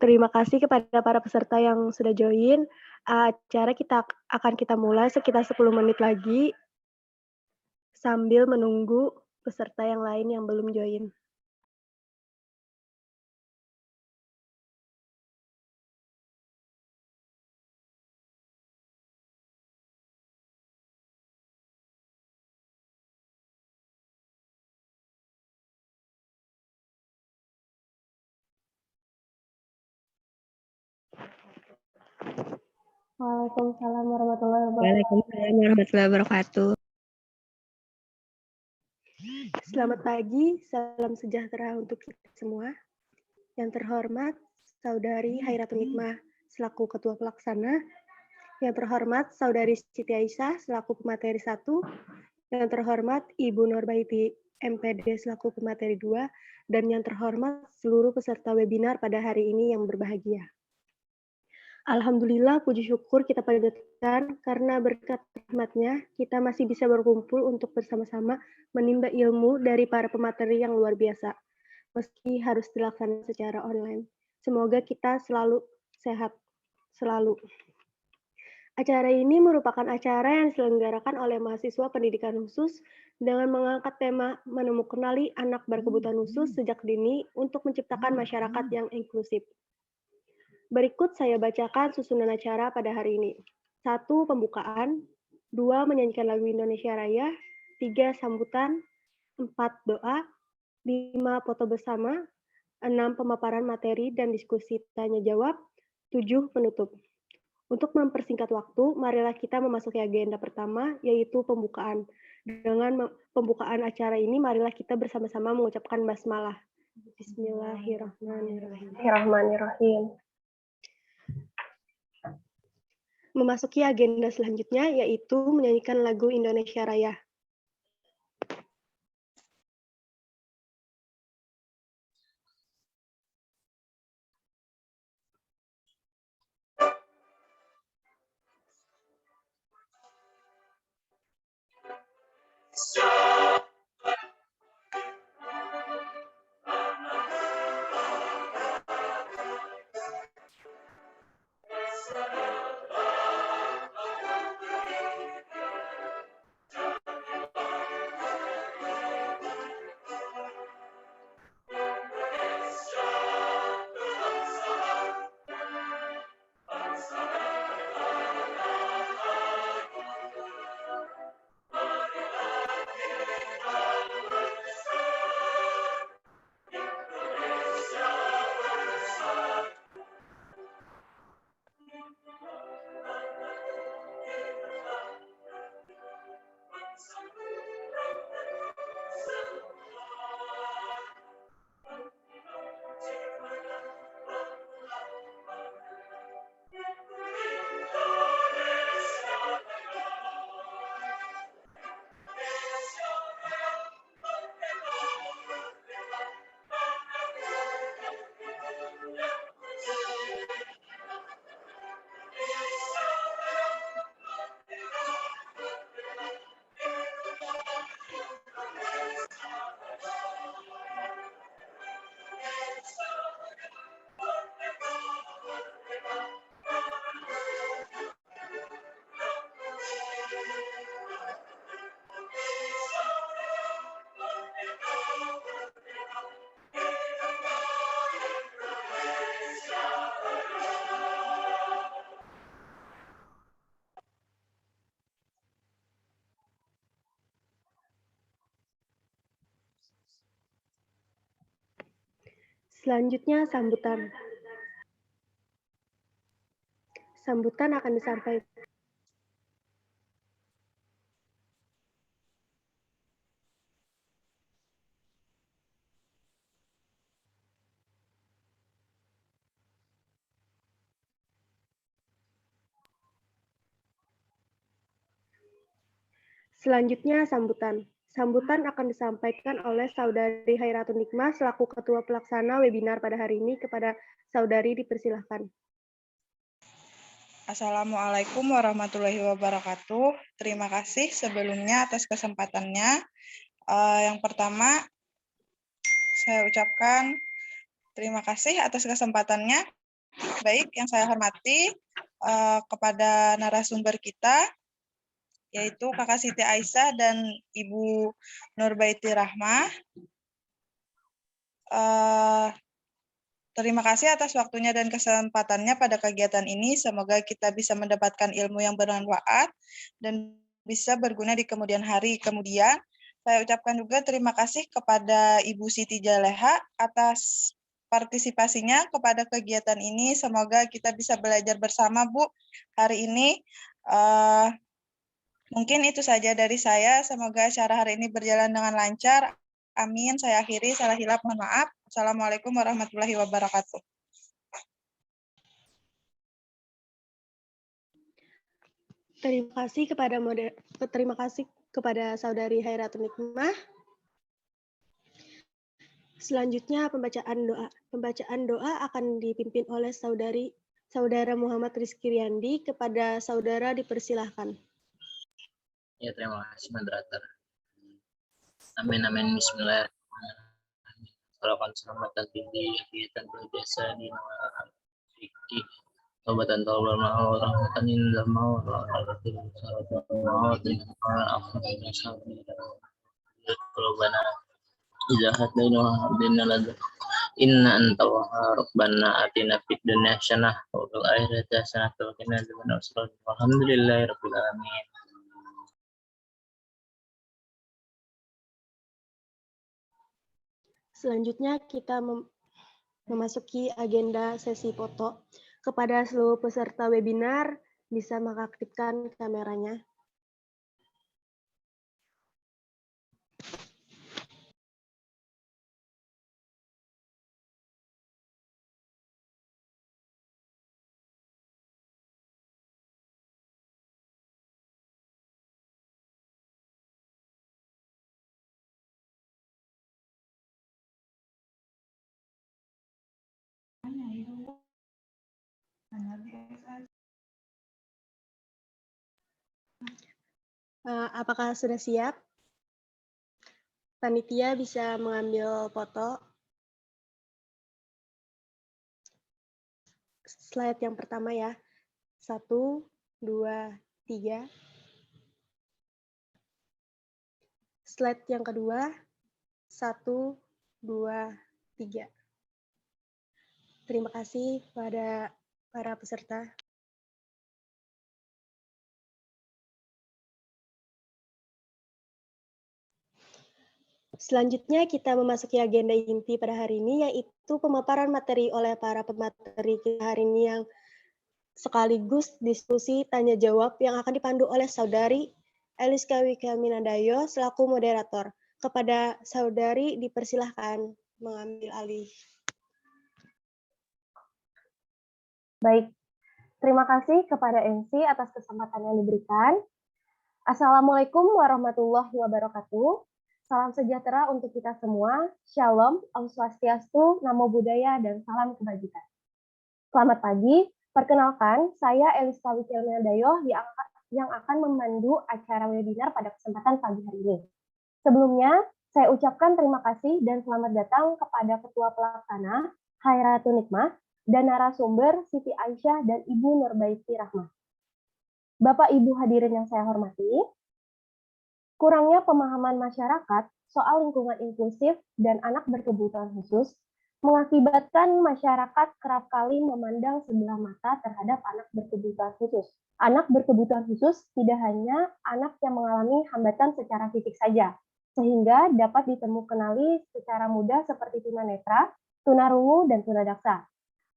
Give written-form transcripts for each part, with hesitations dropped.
Terima kasih kepada para peserta yang sudah join. Acara kita mulai sekitar 10 menit lagi, sambil menunggu peserta yang lain yang belum join. Waalaikumsalam warahmatullahi wabarakatuh. Waalaikumsalam warahmatullahi wabarakatuh. Selamat pagi, salam sejahtera untuk kita semua. Yang terhormat, Saudari Hairatul Hikmah selaku Ketua Pelaksana. Yang terhormat, Saudari Siti Aisyah selaku pemateri 1. Yang terhormat, Ibu Nurbaiti MPD selaku pemateri 2. Dan yang terhormat, seluruh peserta webinar pada hari ini yang berbahagia. Alhamdulillah, puji syukur kita panjatkan karena berkat rahmatnya kita masih bisa berkumpul untuk bersama-sama menimba ilmu dari para pemateri yang luar biasa, meski harus dilaksanakan secara online. Semoga kita selalu sehat, selalu. Acara ini merupakan acara yang diselenggarakan oleh mahasiswa pendidikan khusus dengan mengangkat tema menemukan anak berkebutuhan khusus sejak dini untuk menciptakan masyarakat yang inklusif. Berikut saya bacakan susunan acara pada hari ini. 1. Pembukaan. 2. Menyanyikan lagu Indonesia Raya. 3. Sambutan. 4. Doa. 5. Foto bersama. 6. Pemaparan materi dan diskusi tanya-jawab. 7. Penutup. Untuk mempersingkat waktu, marilah kita memasuki agenda pertama, yaitu pembukaan. Dengan pembukaan acara ini, marilah kita bersama-sama mengucapkan basmalah. Bismillahirrahmanirrahim. Memasuki agenda selanjutnya, yaitu menyanyikan lagu Indonesia Raya. Selanjutnya, sambutan. Sambutan akan disampaikan. Selanjutnya, sambutan. Sambutan akan disampaikan oleh Saudari Hairatul Hikmah selaku Ketua Pelaksana webinar pada hari ini. Kepada Saudari dipersilahkan. Assalamualaikum warahmatullahi wabarakatuh. Terima kasih sebelumnya atas kesempatannya. Yang pertama, saya ucapkan terima kasih atas kesempatannya Baik, yang saya hormati kepada narasumber kita, yaitu Kakak Siti Aisyah dan Ibu Nurbaiti Rahmah. Terima kasih atas waktunya dan kesempatannya pada kegiatan ini. Semoga kita bisa mendapatkan ilmu yang bermanfaat dan bisa berguna di kemudian hari. Kemudian, saya ucapkan juga terima kasih kepada Ibu Siti Jaleha atas partisipasinya kepada kegiatan ini. Semoga kita bisa belajar bersama, Bu, hari ini. Mungkin itu saja dari saya. Semoga acara hari ini berjalan dengan lancar. Amin. Saya akhiri. Salah hilap, mohon maaf. Assalamualaikum warahmatullahi wabarakatuh. Terima kasih kepada Saudari Hairatul Nikmah. Selanjutnya pembacaan doa. Pembacaan doa akan dipimpin oleh Saudara Muhammad Rizky Riyandi. Kepada saudara dipersilahkan. Ya, terima kasih moderator. Amin, amin, bismillah. Salakan selamatan tinggi, kegiatan berjasa di nama Riki, Obatan Tawar Ma'al, Rahmatan Indah Ma'al, Rahmatan Ma'al, Afan Sabi, Kulubana, Izahat Dainah, Dinalad, Inna anta wahab, Rabbana atina fid dunya hasanah, wa fil akhirati hasanah, wa qina adzabannar. Alhamdulillahirabbil alamin. Selanjutnya kita memasuki agenda sesi foto. Kepada seluruh peserta webinar, bisa mengaktifkan kameranya. Apakah sudah siap? Panitia bisa mengambil foto. Slide yang pertama ya. 1, 2, 3. Slide yang kedua. 1, 2, 3. Terima kasih pada para peserta. Selanjutnya kita memasuki agenda inti pada hari ini, yaitu pemaparan materi oleh para pemateri kita hari ini yang sekaligus diskusi tanya jawab yang akan dipandu oleh Saudari Eliska Wika Minadayo selaku moderator. Kepada Saudari dipersilahkan mengambil alih. Baik, terima kasih kepada MC atas kesempatan yang diberikan. Assalamualaikum warahmatullahi wabarakatuh. Salam sejahtera untuk kita semua. Shalom, Om Swastiastu, Namo Buddhaya, dan salam kebajikan. Selamat pagi. Perkenalkan, saya Eliska Wikilmendayo yang akan memandu acara webinar pada kesempatan pagi hari ini. Sebelumnya, saya ucapkan terima kasih dan selamat datang kepada Ketua Pelaksana Hairatul Nikmah dan narasumber Siti Aisyah dan Ibu Nurbaiti Rahmah. Bapak Ibu hadirin yang saya hormati, kurangnya pemahaman masyarakat soal lingkungan inklusif dan anak berkebutuhan khusus mengakibatkan masyarakat kerap kali memandang sebelah mata terhadap anak berkebutuhan khusus. Anak berkebutuhan khusus tidak hanya anak yang mengalami hambatan secara fisik saja, sehingga dapat ditemukanali secara mudah seperti tunanetra, tunarungu, dan tunadaksa.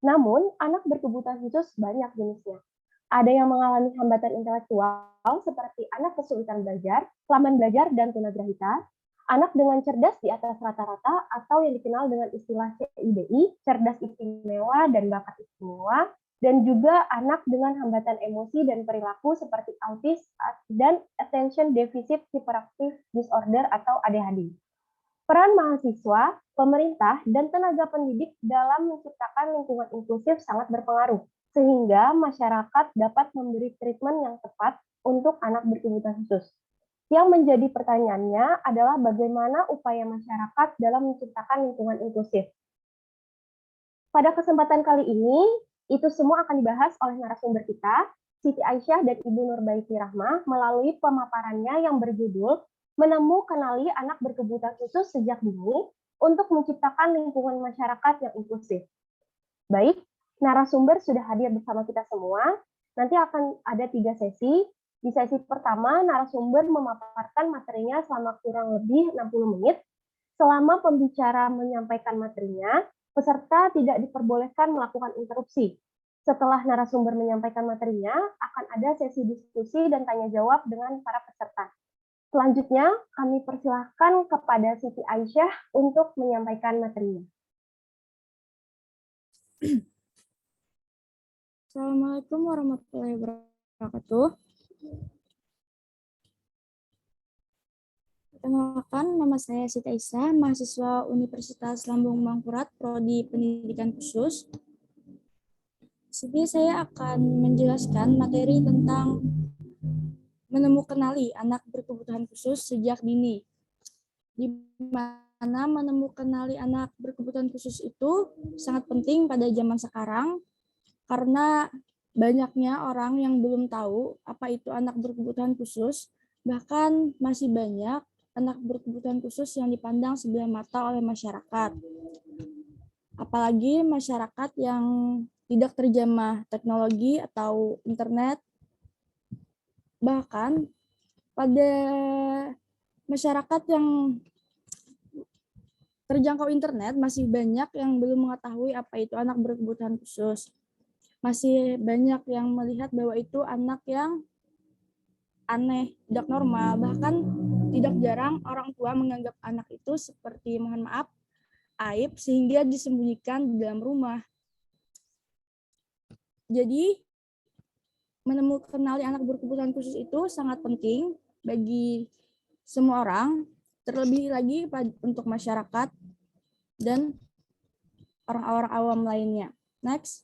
Namun, anak berkebutuhan khusus banyak jenisnya. Ada yang mengalami hambatan intelektual seperti anak kesulitan belajar, lamban belajar, dan tunagrahita, anak dengan cerdas di atas rata-rata atau yang dikenal dengan istilah CIDI, cerdas istimewa dan bakat istimewa, dan juga anak dengan hambatan emosi dan perilaku seperti autis dan attention deficit hyperactive disorder atau ADHD. Peran mahasiswa, pemerintah, dan tenaga pendidik dalam menciptakan lingkungan inklusif sangat berpengaruh, sehingga masyarakat dapat memberi treatment yang tepat untuk anak berkebutuhan khusus. Yang menjadi pertanyaannya adalah bagaimana upaya masyarakat dalam menciptakan lingkungan inklusif. Pada kesempatan kali ini, Itu semua akan dibahas oleh narasumber kita, Siti Aisyah dan Ibu Nurbaiti Rahmah, melalui pemaparannya yang berjudul Menemu Kenali Anak Berkebutuhan Khusus Sejak Dini untuk Menciptakan Lingkungan Masyarakat yang Inklusif. Baik, narasumber sudah hadir bersama kita semua. Nanti akan ada 3 sesi. Di sesi pertama, narasumber memaparkan materinya selama kurang lebih 60 menit. Selama pembicara menyampaikan materinya, peserta tidak diperbolehkan melakukan interupsi. Setelah narasumber menyampaikan materinya, akan ada sesi diskusi dan tanya jawab dengan para peserta. Selanjutnya, kami persilahkan kepada Siti Aisyah untuk menyampaikan materinya. Assalamualaikum warahmatullahi wabarakatuh. Perkenalkan, nama saya Siti Aisyah, mahasiswa Universitas Lambung Mangkurat, Prodi Pendidikan Khusus. Sini saya akan menjelaskan materi tentang menemukanali anak berkebutuhan khusus sejak dini. Di mana menemukanali anak berkebutuhan khusus itu sangat penting pada zaman sekarang, karena banyaknya orang yang belum tahu apa itu anak berkebutuhan khusus, bahkan masih banyak anak berkebutuhan khusus yang dipandang sebelah mata oleh masyarakat. Apalagi masyarakat yang tidak terjamah teknologi atau internet. Bahkan pada masyarakat yang terjangkau internet masih banyak yang belum mengetahui apa itu anak berkebutuhan khusus. Masih banyak yang melihat bahwa itu anak yang aneh, tidak normal, bahkan tidak jarang orang tua menganggap anak itu seperti, mohon maaf, aib sehingga disembunyikan di dalam rumah. Jadi, menemukan anak berkebutuhan khusus itu sangat penting bagi semua orang, terlebih lagi untuk masyarakat dan orang-orang awam lainnya. Next.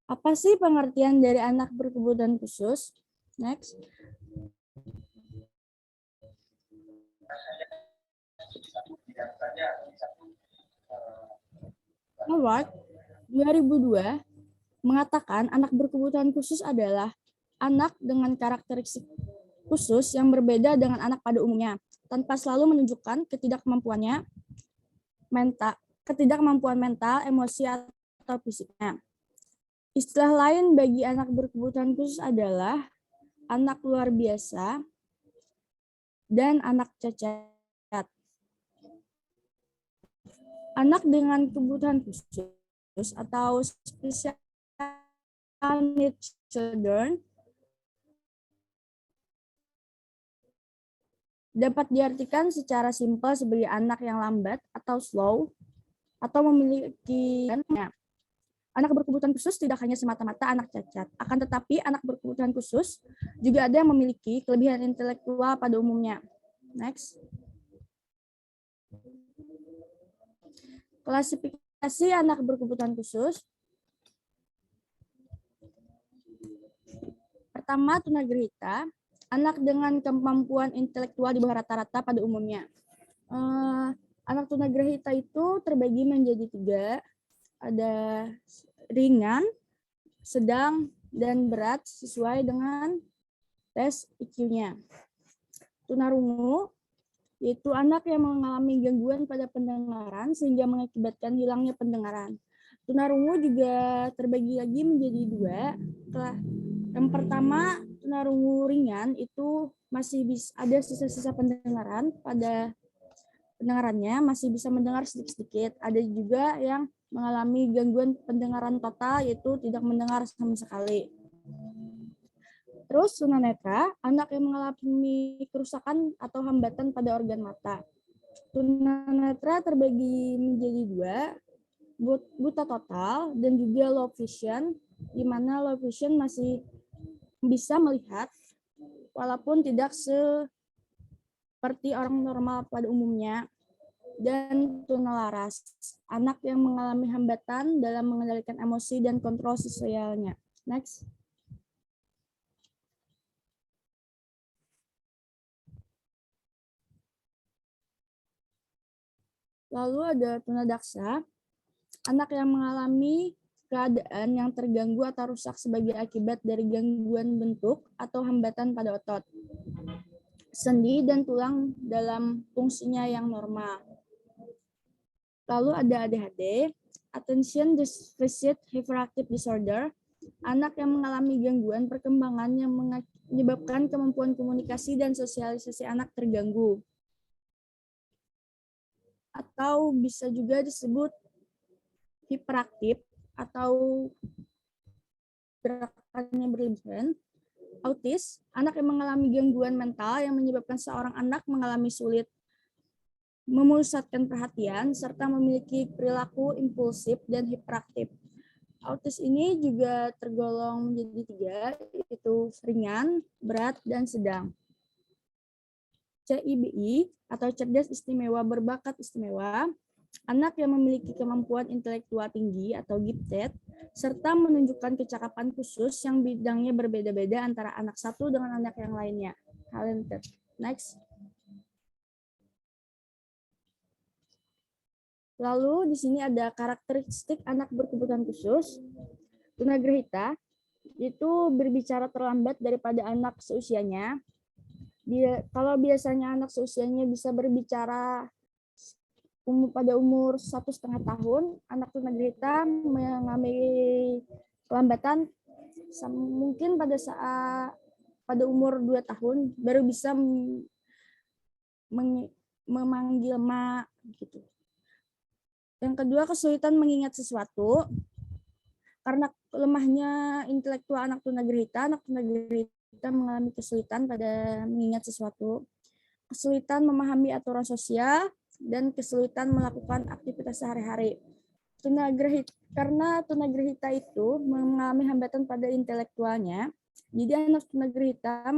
Apa sih pengertian dari anak berkebutuhan khusus? Next. Award 2002 mengatakan anak berkebutuhan khusus adalah anak dengan karakteristik khusus yang berbeda dengan anak pada umumnya, tanpa selalu menunjukkan ketidakmampuan mental, emosi, atau fisiknya. Istilah lain bagi anak berkebutuhan khusus adalah anak luar biasa dan anak cacat. Anak dengan kebutuhan khusus atau special needs children dapat diartikan secara simpel sebagai anak yang lambat atau slow atau memiliki. Anak berkebutuhan khusus tidak hanya semata-mata anak cacat, akan tetapi anak berkebutuhan khusus juga ada yang memiliki kelebihan intelektual pada umumnya. Next. Klasifikasi anak berkebutuhan khusus. Pertama, tunagrahita, anak dengan kemampuan intelektual di bawah rata-rata pada umumnya. Anak tunagrahita itu terbagi menjadi 3. Ada ringan, sedang, dan berat sesuai dengan tes IQ-nya. Tunarungu, yaitu anak yang mengalami gangguan pada pendengaran sehingga mengakibatkan hilangnya pendengaran. Tunarungu juga terbagi lagi menjadi 2. Yang pertama, tunarungu ringan itu masih bisa ada sisa-sisa pendengaran pada pendengarannya, masih bisa mendengar sedikit-sedikit. Ada juga yang mengalami gangguan pendengaran total, yaitu tidak mendengar sama sekali. Terus tunanetra, anak yang mengalami kerusakan atau hambatan pada organ mata. Tunanetra terbagi menjadi 2, buta total dan juga low vision, di mana low vision masih bisa melihat walaupun tidak seperti orang normal pada umumnya. Dan tunalaras, anak yang mengalami hambatan dalam mengendalikan emosi dan kontrol sosialnya. Next. Lalu ada tunadaksa, anak yang mengalami keadaan yang terganggu atau rusak sebagai akibat dari gangguan bentuk atau hambatan pada otot, sendi, dan tulang dalam fungsinya yang normal. Lalu ada ADHD, Attention Deficit Hyperactive Disorder, anak yang mengalami gangguan perkembangan yang menyebabkan kemampuan komunikasi dan sosialisasi anak terganggu. Atau bisa juga disebut hiperaktif atau gerakannya berlebihan. Autis, anak yang mengalami gangguan mental yang menyebabkan seorang anak mengalami sulit memusatkan perhatian serta memiliki perilaku impulsif dan hiperaktif. Autis ini juga tergolong menjadi 3, yaitu ringan, berat, dan sedang. CIBI atau cerdas istimewa berbakat istimewa, anak yang memiliki kemampuan intelektual tinggi atau gifted, serta menunjukkan kecakapan khusus yang bidangnya berbeda-beda antara anak satu dengan anak yang lainnya. Talented. Next. Lalu di sini ada karakteristik anak berkebutuhan khusus. Tunagrahita itu berbicara terlambat daripada anak seusianya. Kalau biasanya anak seusianya bisa berbicara pada umur 1,5 tahun, anak tunagrahita mengalami kelambatan mungkin pada umur 2 tahun baru bisa memanggil ma gitu. Yang kedua, kesulitan mengingat sesuatu. Karena lemahnya intelektual anak tunagrahita mengalami kesulitan pada mengingat sesuatu, kesulitan memahami aturan sosial, dan kesulitan melakukan aktivitas sehari-hari. Karena tunagrahita itu mengalami hambatan pada intelektualnya, jadi anak tunagrahita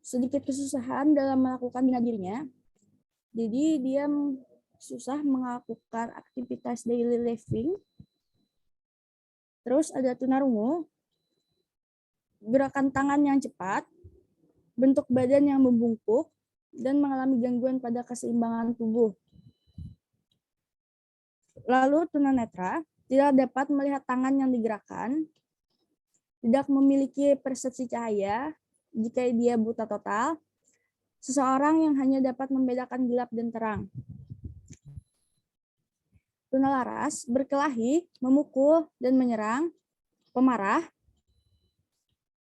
sedikit kesusahan dalam melakukan bina dirinya. Jadi dia susah melakukan aktivitas daily living. Terus ada tunarungu, gerakan tangan yang cepat, bentuk badan yang membungkuk, dan mengalami gangguan pada keseimbangan tubuh. Lalu tunanetra, tidak dapat melihat tangan yang digerakkan, tidak memiliki persepsi cahaya jika dia buta total, seseorang yang hanya dapat membedakan gelap dan terang. Tunalaras, berkelahi, memukul, dan menyerang, pemarah,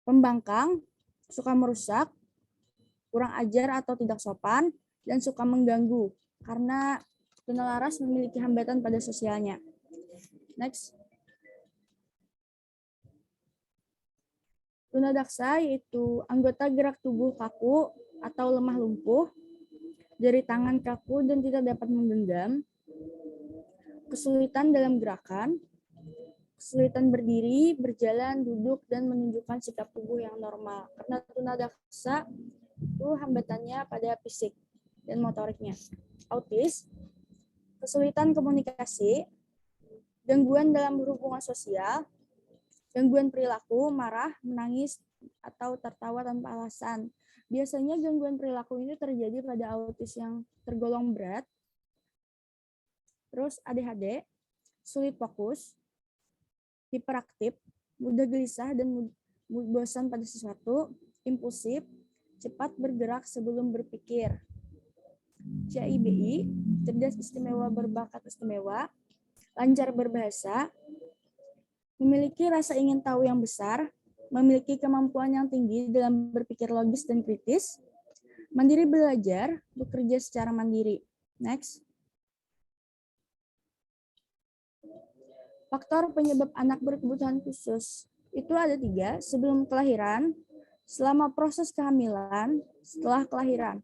pembangkang, suka merusak, kurang ajar atau tidak sopan, dan suka mengganggu, karena tunalaras memiliki hambatan pada sosialnya. Next. Tunadaksa yaitu anggota gerak tubuh kaku atau lemah lumpuh, jari tangan kaku dan tidak dapat menggenggam, kesulitan dalam gerakan, kesulitan berdiri, berjalan, duduk, dan menunjukkan sikap tubuh yang normal. Karena tunadaksa itu hambatannya pada fisik dan motoriknya. Autis, kesulitan komunikasi, gangguan dalam berhubungan sosial, gangguan perilaku, marah, menangis, atau tertawa tanpa alasan. Biasanya gangguan perilaku ini terjadi pada autis yang tergolong berat. Terus ADHD, sulit fokus, hiperaktif, mudah gelisah dan bosan pada sesuatu, impulsif, cepat bergerak sebelum berpikir. CIBI, cerdas istimewa berbakat istimewa, lancar berbahasa, memiliki rasa ingin tahu yang besar, memiliki kemampuan yang tinggi dalam berpikir logis dan kritis, mandiri belajar, bekerja secara mandiri. Next. Faktor penyebab anak berkebutuhan khusus itu ada 3, sebelum kelahiran, selama proses kehamilan, setelah kelahiran.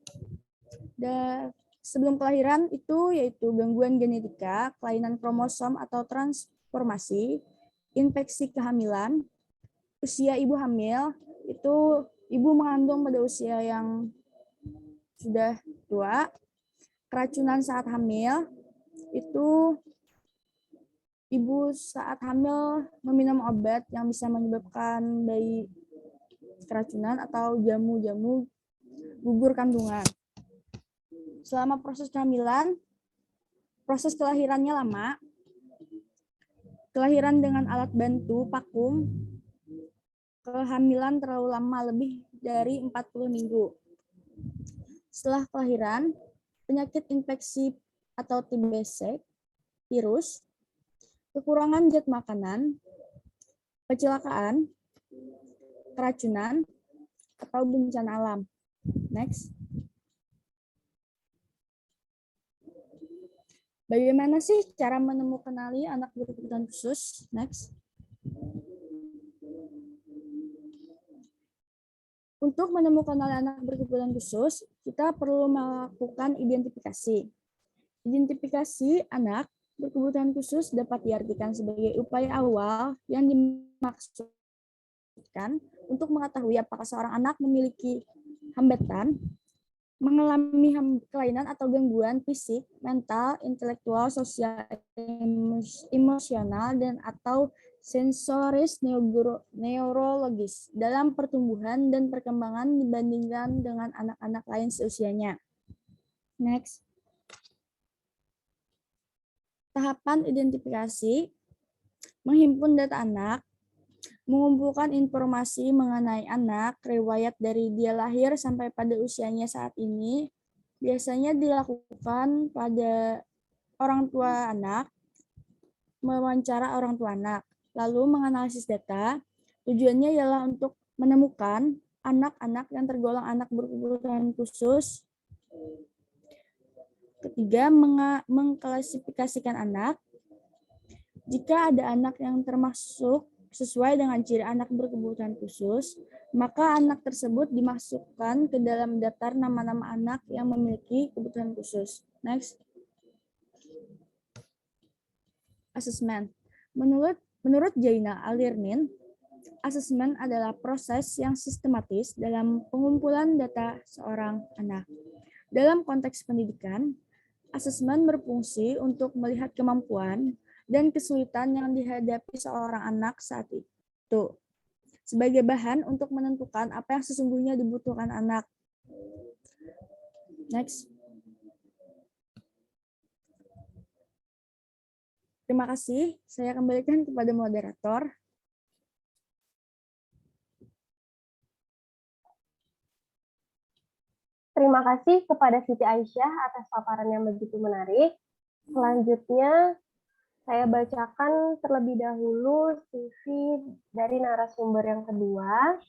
Dan sebelum kelahiran itu yaitu gangguan genetika, kelainan kromosom atau transformasi, infeksi kehamilan, usia ibu hamil, itu ibu mengandung pada usia yang sudah tua, keracunan saat hamil, itu ibu saat hamil meminum obat yang bisa menyebabkan bayi keracunan atau jamu-jamu gugur kandungan. Selama proses kehamilan, proses kelahirannya lama, kelahiran dengan alat bantu vakum, kehamilan terlalu lama lebih dari 40 minggu. Setelah kelahiran, penyakit infeksi atau TBC, virus, kekurangan zat makanan, kecelakaan, keracunan, atau bencana alam. Next. Bagaimana sih cara menemukan anak berkebutuhan khusus? Next. Untuk menemukan anak berkebutuhan khusus, kita perlu melakukan identifikasi. Identifikasi anak berkebutuhan khusus dapat diartikan sebagai upaya awal yang dimaksudkan untuk mengetahui apakah seorang anak memiliki hambatan, mengalami kelainan atau gangguan fisik, mental, intelektual, sosial, emosional, dan atau sensoris neurologis dalam pertumbuhan dan perkembangan dibandingkan dengan anak-anak lain seusianya. Next. Tahapan identifikasi, menghimpun data anak, mengumpulkan informasi mengenai anak, riwayat dari dia lahir sampai pada usianya saat ini, biasanya dilakukan pada orang tua anak, mewawancara orang tua anak, lalu menganalisis data. Tujuannya ialah untuk menemukan anak-anak yang tergolong anak berkebutuhan khusus. Ketiga, mengklasifikasikan anak. Jika ada anak yang termasuk sesuai dengan ciri anak berkebutuhan khusus, maka anak tersebut dimasukkan ke dalam daftar nama-nama anak yang memiliki kebutuhan khusus. Next. Asesmen. Menurut Jaina Alirnin, asesmen adalah proses yang sistematis dalam pengumpulan data seorang anak. Dalam konteks pendidikan, asesmen berfungsi untuk melihat kemampuan dan kesulitan yang dihadapi seorang anak saat itu, sebagai bahan untuk menentukan apa yang sesungguhnya dibutuhkan anak. Next. Terima kasih. Saya kembalikan kepada moderator. Terima kasih kepada Siti Aisyah atas paparan yang begitu menarik. Selanjutnya, saya bacakan terlebih dahulu CV dari narasumber yang kedua.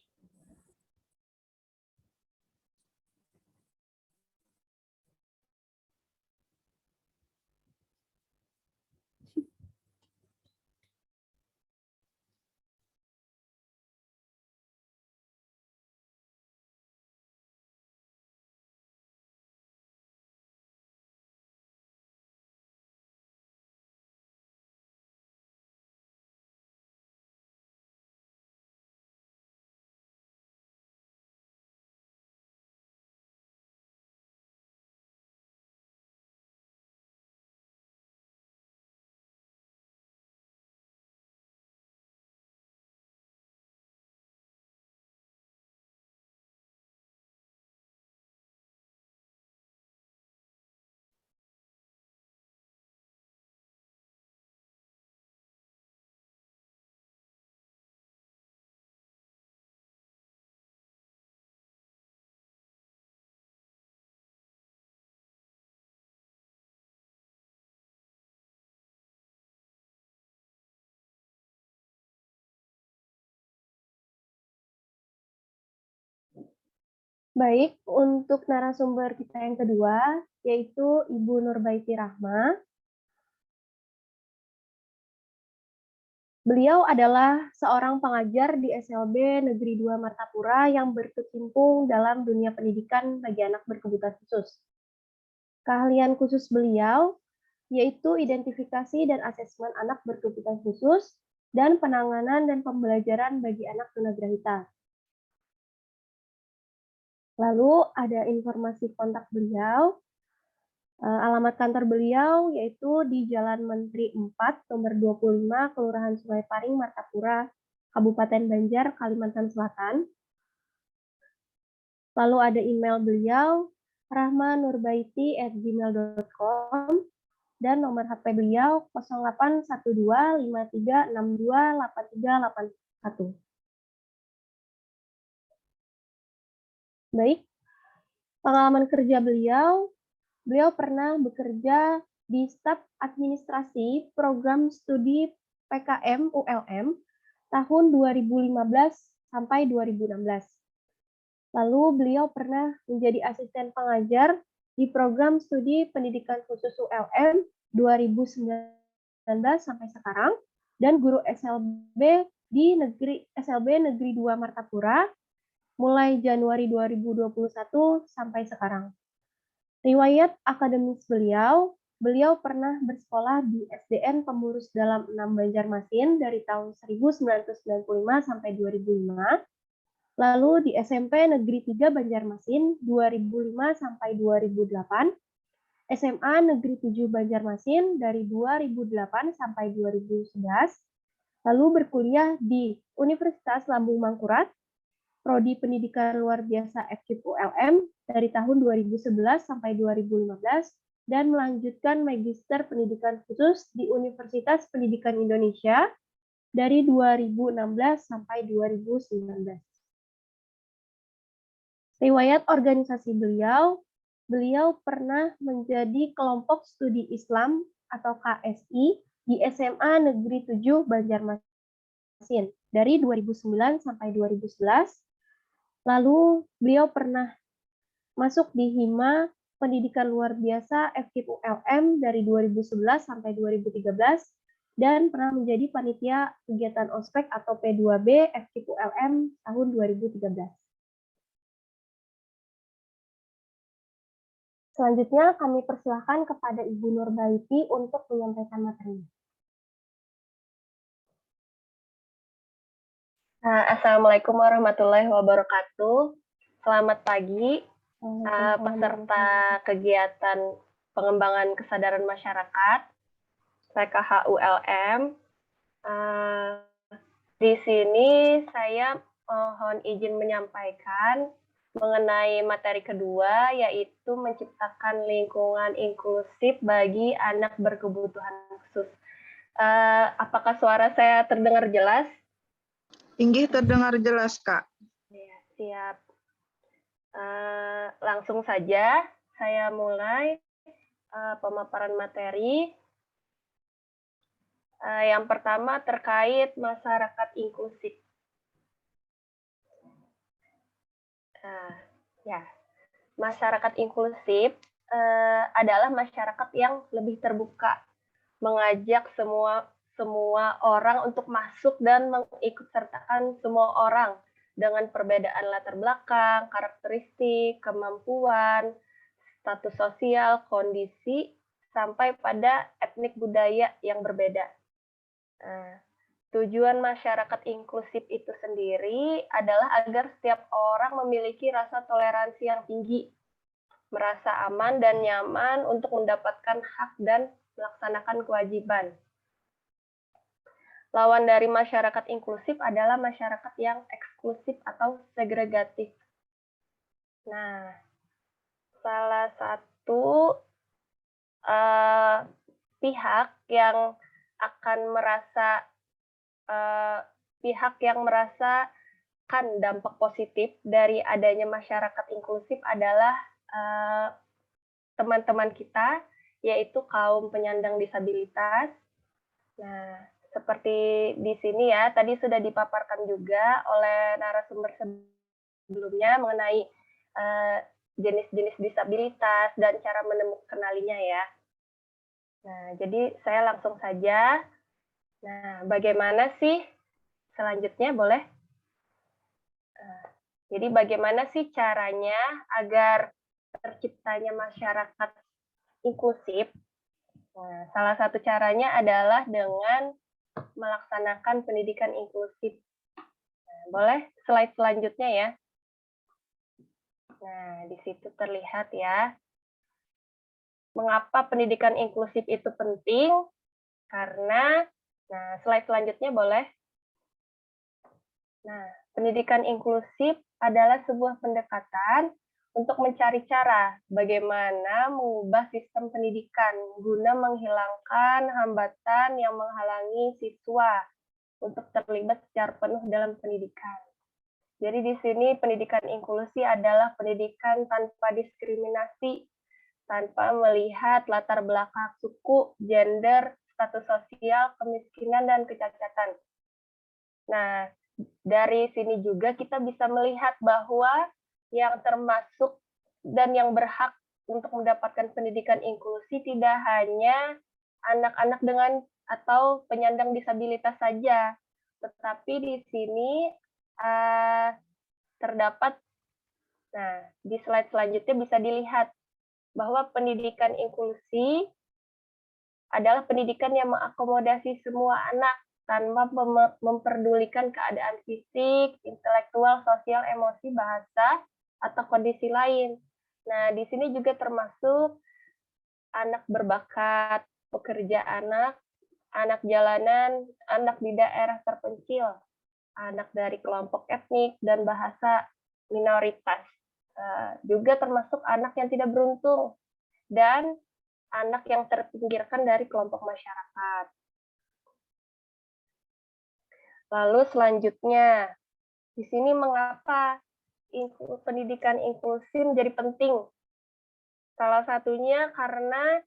Baik, untuk narasumber kita yang kedua, yaitu Ibu Nurbaiti Rahma. Beliau adalah seorang pengajar di SLB Negeri 2 Martapura yang berkecimpung dalam dunia pendidikan bagi anak berkebutuhan khusus. Keahlian khusus beliau yaitu identifikasi dan asesmen anak berkebutuhan khusus dan penanganan dan pembelajaran bagi anak tunagrahita. Lalu ada informasi kontak beliau, alamat kantor beliau yaitu di Jalan Menteri 4, nomor 25, Kelurahan Sungai Paring, Martapura, Kabupaten Banjar, Kalimantan Selatan. Lalu ada email beliau, rahmanurbaiti@gmail.com, dan nomor HP beliau 081253628381. Baik, pengalaman kerja beliau pernah bekerja di staf administrasi program studi PKM ULM tahun 2015 sampai 2016. Lalu beliau pernah menjadi asisten pengajar di program studi pendidikan khusus ULM 2019 sampai sekarang, dan guru SLB di SLB Negeri 2 Martapura mulai Januari 2021 sampai sekarang. Riwayat akademis beliau pernah bersekolah di SDN Pemurus Dalam 6 Banjarmasin dari tahun 1995 sampai 2005, lalu di SMP Negeri 3 Banjarmasin 2005 sampai 2008, SMA Negeri 7 Banjarmasin dari 2008 sampai 2011, lalu berkuliah di Universitas Lambung Mangkurat, Prodi Pendidikan Luar Biasa FKIP ULM dari tahun 2011 sampai 2015, dan melanjutkan Magister Pendidikan Khusus di Universitas Pendidikan Indonesia dari 2016 sampai 2019. Riwayat organisasi beliau pernah menjadi kelompok studi Islam atau KSI di SMA Negeri 7 Banjarmasin dari 2009 sampai 2011. Lalu beliau pernah masuk di Hima Pendidikan Luar Biasa FKIP ULM dari 2011 sampai 2013, dan pernah menjadi panitia kegiatan ospek atau P2B FKIP ULM tahun 2013. Selanjutnya kami persilahkan kepada Ibu Nurbaiti untuk menyampaikan materinya. Assalamualaikum warahmatullahi wabarakatuh. Selamat pagi, peserta kegiatan pengembangan kesadaran masyarakat PKH ULM. Di sini saya mohon izin menyampaikan mengenai materi kedua, yaitu menciptakan lingkungan inklusif bagi anak berkebutuhan khusus. Apakah suara saya terdengar jelas? Inggih terdengar jelas, Kak. Ya, siap. Langsung saja saya mulai pemaparan materi. Yang pertama terkait masyarakat inklusif. Masyarakat inklusif adalah masyarakat yang lebih terbuka, mengajak semua orang untuk masuk dan mengikutsertakan semua orang dengan perbedaan latar belakang, karakteristik, kemampuan, status sosial, kondisi, sampai pada etnik budaya yang berbeda. Tujuan masyarakat inklusif itu sendiri adalah agar setiap orang memiliki rasa toleransi yang tinggi, merasa aman dan nyaman untuk mendapatkan hak dan melaksanakan kewajiban. Lawan dari masyarakat inklusif adalah masyarakat yang eksklusif atau segregatif. Nah, salah satu pihak yang merasakan dampak positif dari adanya masyarakat inklusif adalah teman-teman kita, yaitu kaum penyandang disabilitas. Nah, seperti di sini ya, tadi sudah dipaparkan juga oleh narasumber sebelumnya mengenai jenis-jenis disabilitas dan cara mengenalinya ya. Nah, jadi saya langsung saja. Nah, bagaimana sih selanjutnya boleh? Jadi bagaimana sih caranya agar terciptanya masyarakat inklusif? Nah, salah satu caranya adalah dengan melaksanakan pendidikan inklusif. Nah, boleh slide selanjutnya ya. Nah, di situ terlihat ya. Mengapa pendidikan inklusif itu penting? Karena, nah slide selanjutnya boleh. Nah, pendidikan inklusif adalah sebuah pendekatan untuk mencari cara bagaimana mengubah sistem pendidikan guna menghilangkan hambatan yang menghalangi siswa untuk terlibat secara penuh dalam pendidikan. Jadi di sini pendidikan inklusi adalah pendidikan tanpa diskriminasi, tanpa melihat latar belakang suku, gender, status sosial, kemiskinan, dan kecacatan. Nah, dari sini juga kita bisa melihat bahwa yang termasuk dan yang berhak untuk mendapatkan pendidikan inklusi tidak hanya anak-anak dengan atau penyandang disabilitas saja, tetapi di sini terdapat, nah di slide selanjutnya bisa dilihat bahwa pendidikan inklusi adalah pendidikan yang mengakomodasi semua anak tanpa memperdulikan keadaan fisik, intelektual, sosial, emosi, bahasa, atau kondisi lain. Nah, di sini juga termasuk anak berbakat, pekerja anak jalanan, anak di daerah terpencil, anak dari kelompok etnik dan bahasa minoritas. Juga termasuk anak yang tidak beruntung, dan anak yang terpinggirkan dari kelompok masyarakat. Lalu selanjutnya, di sini mengapa pendidikan inklusi menjadi penting? Salah satunya karena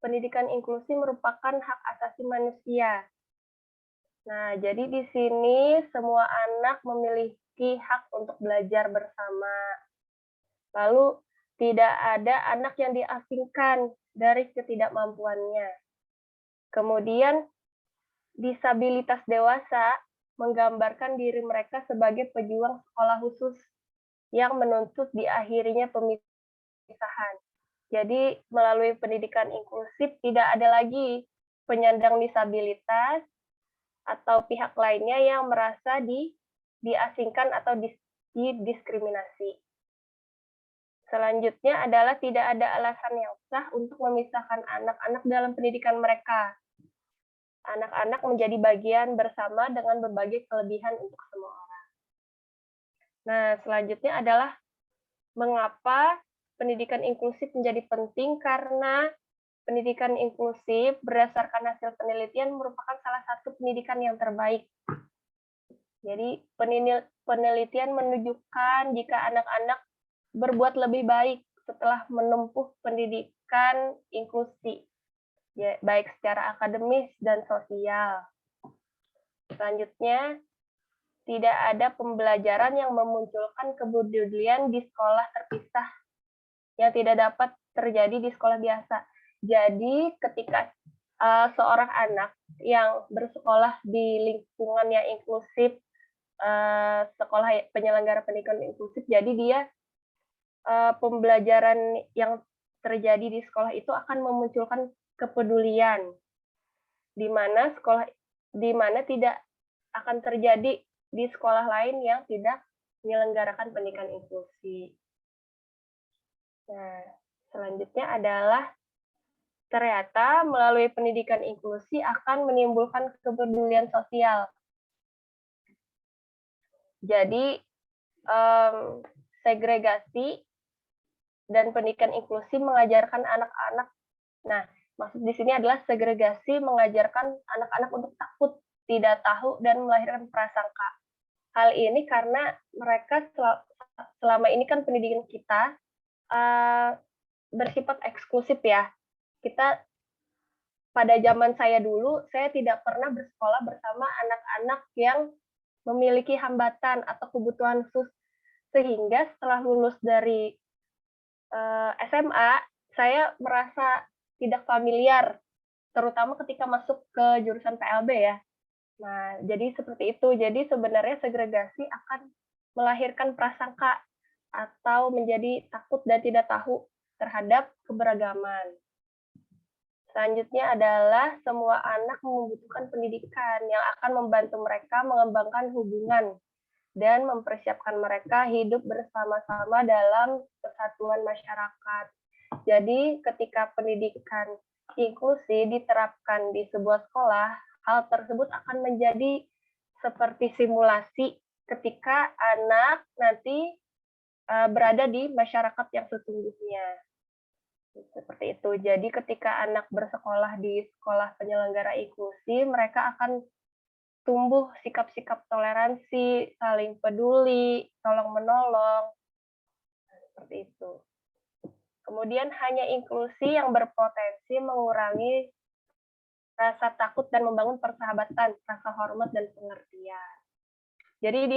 pendidikan inklusi merupakan hak asasi manusia. Nah, jadi di sini semua anak memiliki hak untuk belajar bersama. Lalu tidak ada anak yang diasingkan dari ketidakmampuannya. Kemudian disabilitas dewasa menggambarkan diri mereka sebagai pejuang sekolah khusus yang menuntut diakhirinya pemisahan. Jadi melalui pendidikan inklusif tidak ada lagi penyandang disabilitas atau pihak lainnya yang merasa diasingkan atau didiskriminasi. Selanjutnya adalah tidak ada alasan yang sah untuk memisahkan anak-anak dalam pendidikan mereka. Anak-anak menjadi bagian bersama dengan berbagai kelebihan untuk semua orang. Nah, selanjutnya adalah mengapa pendidikan inklusif menjadi penting, karena pendidikan inklusif berdasarkan hasil penelitian merupakan salah satu pendidikan yang terbaik. Jadi penelitian menunjukkan jika anak-anak berbuat lebih baik setelah menempuh pendidikan inklusi, ya, baik secara akademis dan sosial. Selanjutnya, tidak ada pembelajaran yang memunculkan kepedulian di sekolah terpisah yang tidak dapat terjadi di sekolah biasa. Jadi ketika seorang anak yang bersekolah di lingkungan yang inklusif, sekolah penyelenggara pendidikan inklusif, jadi dia pembelajaran yang terjadi di sekolah itu akan memunculkan kepedulian, di mana tidak akan terjadi di sekolah lain yang tidak menyelenggarakan pendidikan inklusi. Nah, selanjutnya adalah ternyata melalui pendidikan inklusi akan menimbulkan kepedulian sosial. Jadi segregasi dan pendidikan inklusi mengajarkan anak-anak. Nah, maksud di sini adalah segregasi mengajarkan anak-anak untuk takut, tidak tahu, dan melahirkan prasangka. Hal ini karena mereka selama ini kan pendidikan kita bersifat eksklusif ya. Kita pada zaman saya dulu, saya tidak pernah bersekolah bersama anak-anak yang memiliki hambatan atau kebutuhan khusus, sehingga setelah lulus dari SMA, saya merasa tidak familiar, terutama ketika masuk ke jurusan PLB ya. Nah, jadi seperti itu. Jadi sebenarnya segregasi akan melahirkan prasangka atau menjadi takut dan tidak tahu terhadap keberagaman. Selanjutnya adalah semua anak membutuhkan pendidikan yang akan membantu mereka mengembangkan hubungan dan mempersiapkan mereka hidup bersama-sama dalam kesatuan masyarakat. Jadi ketika pendidikan inklusi diterapkan di sebuah sekolah, hal tersebut akan menjadi seperti simulasi ketika anak nanti berada di masyarakat yang sesungguhnya. Seperti itu. Jadi ketika anak bersekolah di sekolah penyelenggara inklusi, mereka akan tumbuh sikap-sikap toleransi, saling peduli, tolong-menolong, seperti itu. Kemudian hanya inklusi yang berpotensi mengurangi rasa takut dan membangun persahabatan, rasa hormat dan pengertian. Jadi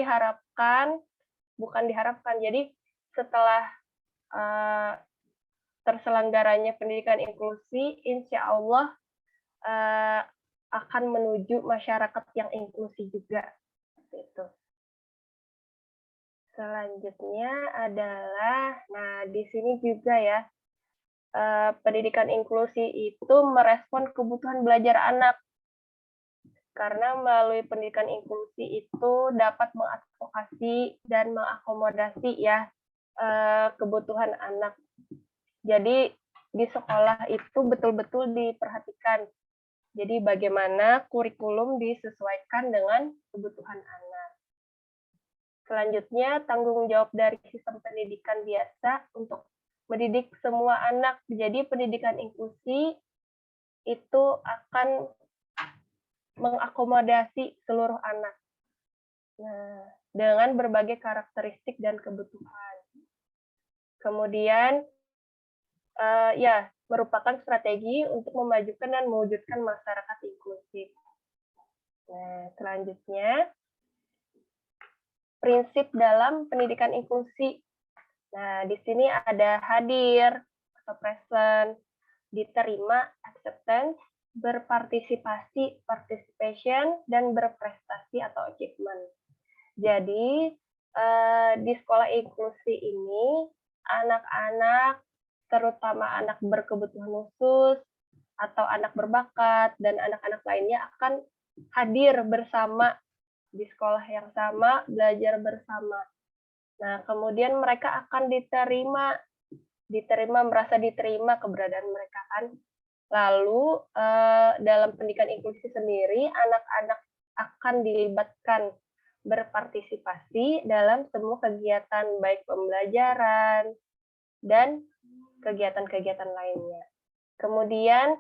jadi setelah terselenggaranya pendidikan inklusi, insya Allah akan menuju masyarakat yang inklusi juga. Itu. Selanjutnya adalah, nah di sini juga ya, pendidikan inklusi itu merespon kebutuhan belajar anak. Karena melalui pendidikan inklusi itu dapat mengadvokasi dan mengakomodasi ya kebutuhan anak. Jadi di sekolah itu betul-betul diperhatikan. Jadi bagaimana kurikulum disesuaikan dengan kebutuhan anak. Selanjutnya, tanggung jawab dari sistem pendidikan biasa untuk mendidik semua anak. Jadi pendidikan inklusi itu akan mengakomodasi seluruh anak. Nah, dengan berbagai karakteristik dan kebutuhan. Kemudian, ya, merupakan strategi untuk memajukan dan mewujudkan masyarakat inklusif. Nah, selanjutnya, prinsip dalam pendidikan inklusi. Nah, di sini ada hadir atau present, diterima, acceptance, berpartisipasi, participation, dan berprestasi atau achievement. Jadi, di sekolah inklusi ini, anak-anak, terutama anak berkebutuhan khusus, atau anak berbakat, dan anak-anak lainnya akan hadir bersama di sekolah yang sama, belajar bersama. Nah, kemudian mereka akan diterima, merasa diterima keberadaan mereka kan. Lalu, dalam pendidikan inklusi sendiri, anak-anak akan dilibatkan berpartisipasi dalam semua kegiatan, baik pembelajaran dan kegiatan-kegiatan lainnya. Kemudian,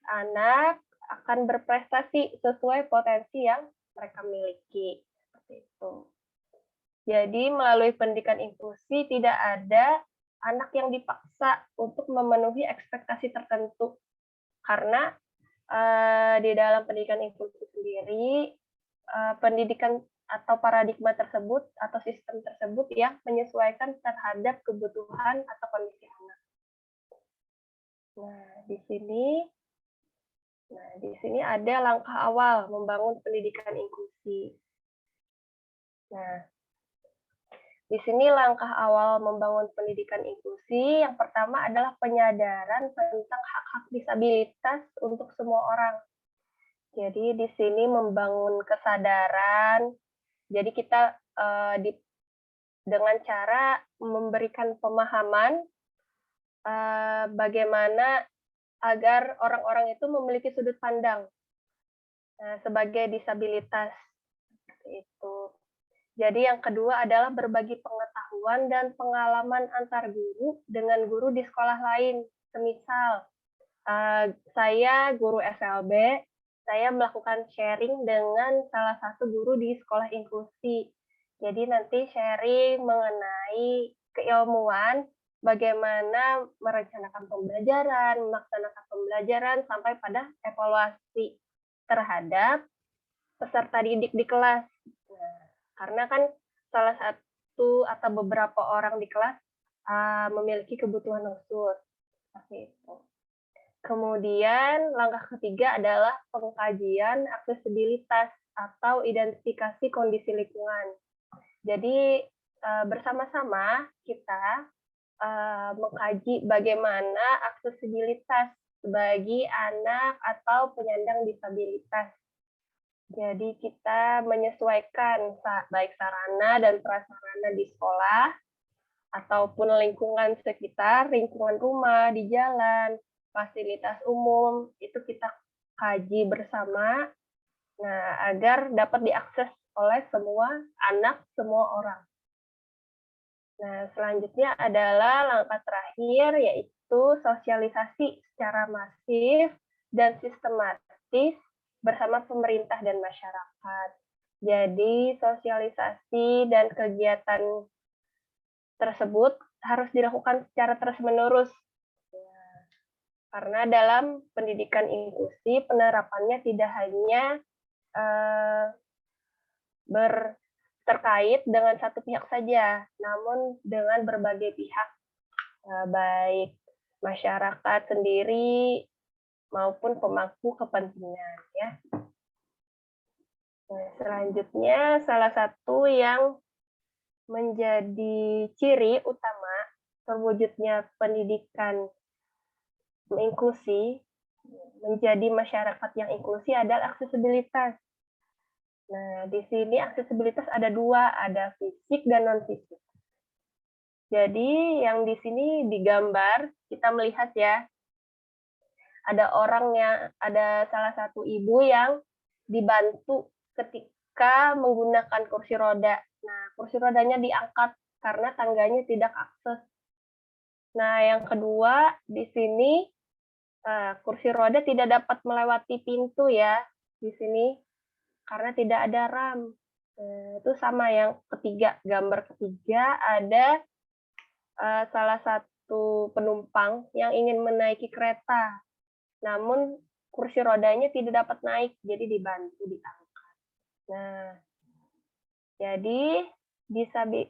anak akan berprestasi sesuai potensi yang mereka miliki. Seperti itu. Jadi, melalui pendidikan inklusi, tidak ada anak yang dipaksa untuk memenuhi ekspektasi tertentu. Karena di dalam pendidikan inklusi sendiri, pendidikan atau paradigma tersebut atau sistem tersebut yang menyesuaikan terhadap kebutuhan atau kondisi anak. Nah, di sini ada langkah awal membangun pendidikan inklusi. Nah, di sini langkah awal membangun pendidikan inklusi yang pertama adalah penyadaran tentang hak-hak disabilitas untuk semua orang. Jadi di sini membangun kesadaran. Jadi kita dengan cara memberikan pemahaman bagaimana agar orang-orang itu memiliki sudut pandang sebagai disabilitas. Seperti itu. Jadi yang kedua adalah berbagi pengetahuan dan pengalaman antar guru dengan guru di sekolah lain. Semisal, saya guru SLB, saya melakukan sharing dengan salah satu guru di sekolah inklusi. Jadi nanti sharing mengenai keilmuan, bagaimana merencanakan pembelajaran, melaksanakan pembelajaran, sampai pada evaluasi terhadap peserta didik di kelas. Nah, karena kan salah satu atau beberapa orang di kelas memiliki kebutuhan khusus. Seperti itu. Kemudian langkah ketiga adalah pengkajian aksesibilitas atau identifikasi kondisi lingkungan. Jadi bersama-sama kita mengkaji bagaimana aksesibilitas bagi anak atau penyandang disabilitas. Jadi kita menyesuaikan baik sarana dan prasarana di sekolah ataupun lingkungan sekitar, lingkungan rumah, di jalan, fasilitas umum, itu kita kaji bersama, nah agar dapat diakses oleh semua anak, semua orang. Nah, selanjutnya adalah langkah terakhir, yaitu sosialisasi secara masif dan sistematis bersama pemerintah dan masyarakat. Jadi, sosialisasi dan kegiatan tersebut harus dilakukan secara terus-menerus. Karena dalam pendidikan inklusi, penerapannya tidak hanya terkait dengan satu pihak saja, namun dengan berbagai pihak, baik masyarakat sendiri maupun pemangku kepentingan. Ya. Nah, selanjutnya, salah satu yang menjadi ciri utama terwujudnya pendidikan inklusi, menjadi masyarakat yang inklusi adalah aksesibilitas. Nah, di sini aksesibilitas ada dua, ada fisik dan non-fisik. Jadi, yang di sini digambar, kita melihat ya, ada salah satu ibu yang dibantu ketika menggunakan kursi roda. Nah, kursi rodanya diangkat karena tangganya tidak akses. Nah, yang kedua, di sini kursi roda tidak dapat melewati pintu ya, di sini, karena tidak ada ram. Itu sama yang ketiga, gambar ketiga ada salah satu penumpang yang ingin menaiki kereta, namun kursi rodanya tidak dapat naik, jadi dibantu diangkat. Nah, jadi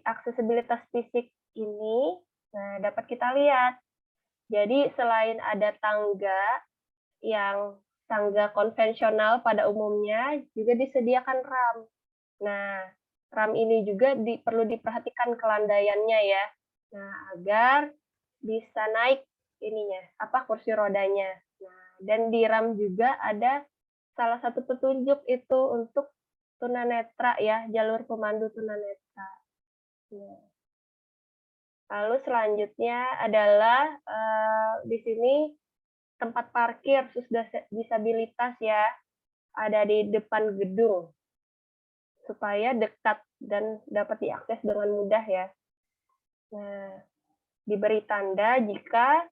aksesibilitas fisik ini dapat kita lihat. Jadi selain ada tangga konvensional pada umumnya, juga disediakan ram. Nah, ram ini juga perlu diperhatikan kelandaiannya ya. Nah, agar bisa naik kursi rodanya. Nah, dan di ram juga ada salah satu petunjuk itu untuk tunanetra ya, jalur pemandu tunanetra. Nah. Lalu selanjutnya adalah di sini tempat parkir khusus disabilitas ya, ada di depan gedung supaya dekat dan dapat diakses dengan mudah ya. Nah, diberi tanda jika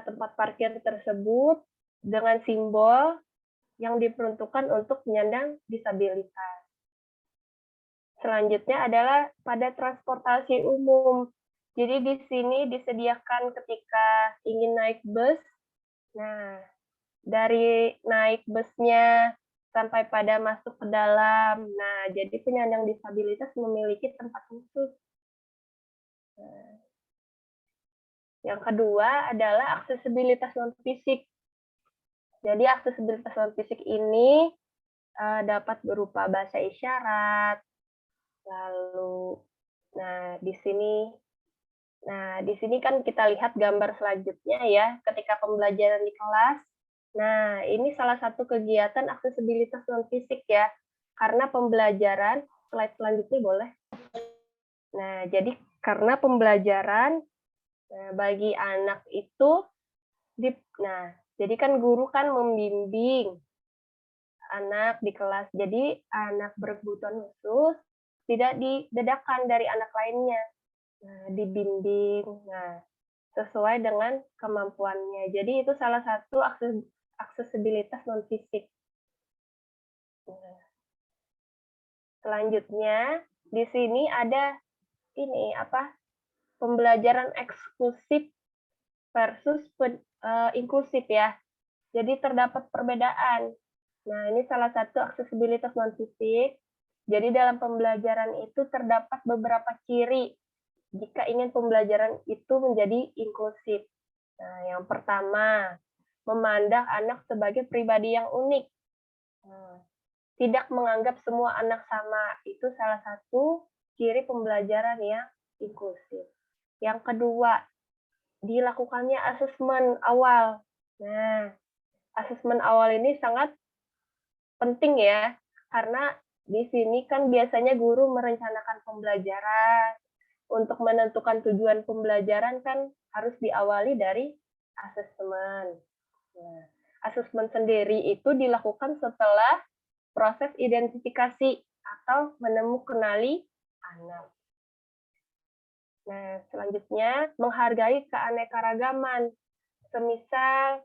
tempat parkir tersebut dengan simbol yang diperuntukkan untuk penyandang disabilitas. Selanjutnya adalah pada transportasi umum. Jadi di sini disediakan ketika ingin naik bus. Nah, dari naik busnya sampai pada masuk ke dalam. Nah, jadi penyandang disabilitas memiliki tempat khusus. Nah, yang kedua adalah aksesibilitas non-fisik. Jadi aksesibilitas non-fisik ini dapat berupa bahasa isyarat. Lalu, di sini kan kita lihat gambar selanjutnya ya, ketika pembelajaran di kelas. Nah, ini salah satu kegiatan aksesibilitas non-fisik ya, karena pembelajaran, slide selanjutnya boleh. Nah, jadi karena pembelajaran bagi anak itu, jadi kan guru kan membimbing anak di kelas, jadi anak berkebutuhan khusus tidak dibedakan dari anak lainnya. Nah, dibimbing, sesuai dengan kemampuannya. Jadi itu salah satu aksesibilitas non-fisik. Selanjutnya, di sini ada pembelajaran eksklusif versus inklusif ya. Jadi terdapat perbedaan. Nah, ini salah satu aksesibilitas non-fisik. Jadi dalam pembelajaran itu terdapat beberapa ciri jika ingin pembelajaran itu menjadi inklusif. Nah, yang pertama, memandang anak sebagai pribadi yang unik. Tidak menganggap semua anak sama. Itu salah satu ciri pembelajaran yang inklusif. Yang kedua, dilakukannya asesmen awal. Nah, asesmen awal ini sangat penting ya, karena di sini kan biasanya guru merencanakan pembelajaran. Untuk menentukan tujuan pembelajaran kan harus diawali dari asesmen. Nah, asesmen sendiri itu dilakukan setelah proses identifikasi atau menemukan kenali anak. Nah, selanjutnya menghargai keanekaragaman. Semisal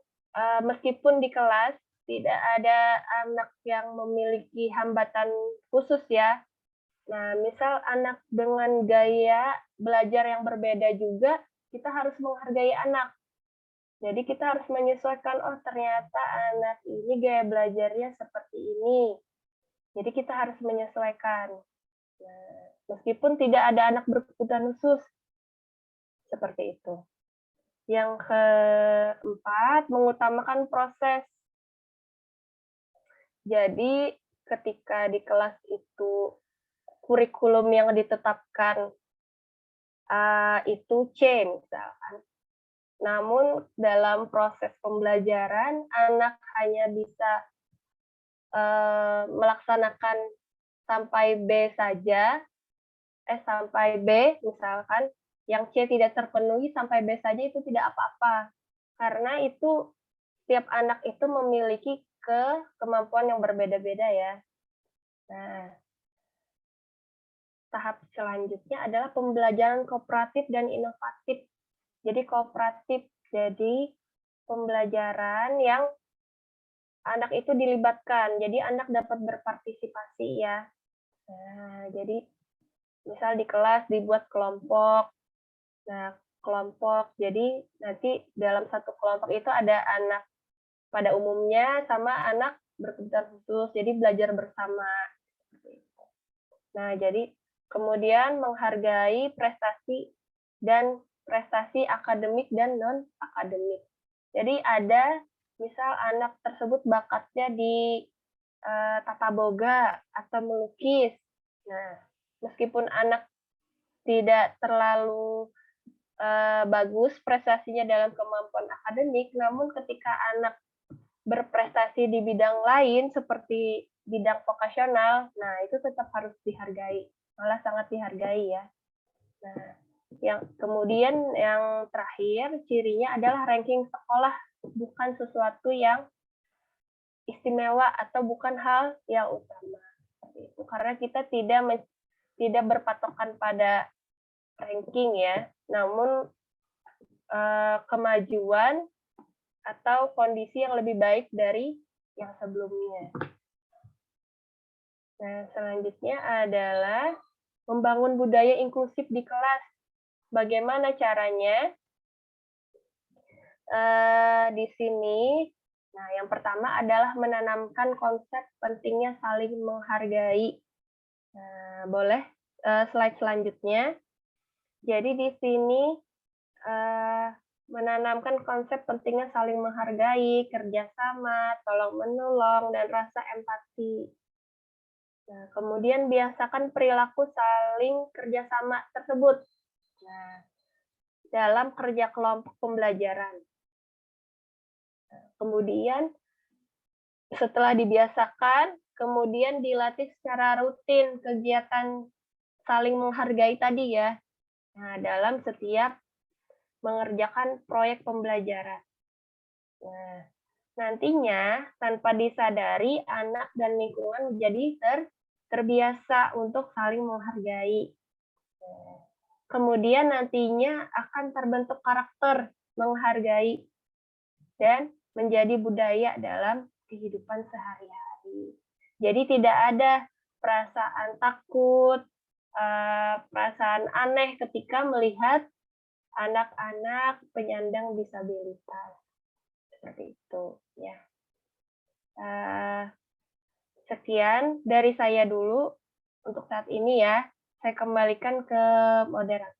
meskipun di kelas tidak ada anak yang memiliki hambatan khusus ya. Nah, misal anak dengan gaya belajar yang berbeda juga, kita harus menghargai anak. Jadi kita harus menyesuaikan, oh ternyata anak ini gaya belajarnya seperti ini. Jadi kita harus menyesuaikan. Nah, meskipun tidak ada anak berkebutuhan khusus, seperti itu. Yang keempat, mengutamakan proses. Jadi ketika di kelas itu kurikulum yang ditetapkan itu C misalkan. Namun dalam proses pembelajaran anak hanya bisa melaksanakan sampai B saja, sampai B misalkan, yang C tidak terpenuhi sampai B saja itu tidak apa-apa. Karena itu setiap anak itu memiliki kemampuan yang berbeda-beda ya. Nah, tahap selanjutnya adalah pembelajaran kooperatif dan inovatif. Jadi kooperatif, jadi pembelajaran yang anak itu dilibatkan. Jadi anak dapat berpartisipasi ya. Nah, jadi misal di kelas dibuat kelompok. Nah, kelompok. Jadi nanti dalam satu kelompok itu ada anak pada umumnya sama anak berkebutuhan khusus. Jadi belajar bersama. Nah, jadi kemudian menghargai prestasi dan prestasi akademik dan non-akademik. Jadi ada misal anak tersebut bakatnya di tata boga atau melukis. Nah, meskipun anak tidak terlalu bagus prestasinya dalam kemampuan akademik, namun ketika anak berprestasi di bidang lain seperti bidang vokasional, nah itu tetap harus dihargai, malah sangat dihargai ya. Nah, yang kemudian yang terakhir cirinya adalah ranking sekolah, bukan sesuatu yang istimewa atau bukan hal yang utama. Itu karena kita tidak berpatokan pada ranking ya, namun kemajuan atau kondisi yang lebih baik dari yang sebelumnya. Nah, selanjutnya adalah membangun budaya inklusif di kelas. Bagaimana caranya? Di sini, nah yang pertama adalah menanamkan konsep pentingnya saling menghargai. Nah, boleh slide selanjutnya. Jadi di sini menanamkan konsep pentingnya saling menghargai, kerjasama, tolong-menolong, dan rasa empati. Nah, kemudian biasakan perilaku saling kerjasama tersebut. Nah, dalam kerja kelompok pembelajaran. Nah, kemudian setelah dibiasakan, kemudian dilatih secara rutin kegiatan saling menghargai tadi ya. Nah, dalam setiap mengerjakan proyek pembelajaran. Nah, nantinya tanpa disadari anak dan lingkungan menjadi terbiasa untuk saling menghargai. Nah, kemudian nantinya akan terbentuk karakter menghargai dan menjadi budaya dalam kehidupan sehari-hari. Jadi tidak ada perasaan takut, perasaan aneh ketika melihat anak-anak penyandang disabilitas. Seperti itu ya. Sekian dari saya dulu untuk saat ini ya. Saya kembalikan ke moderator.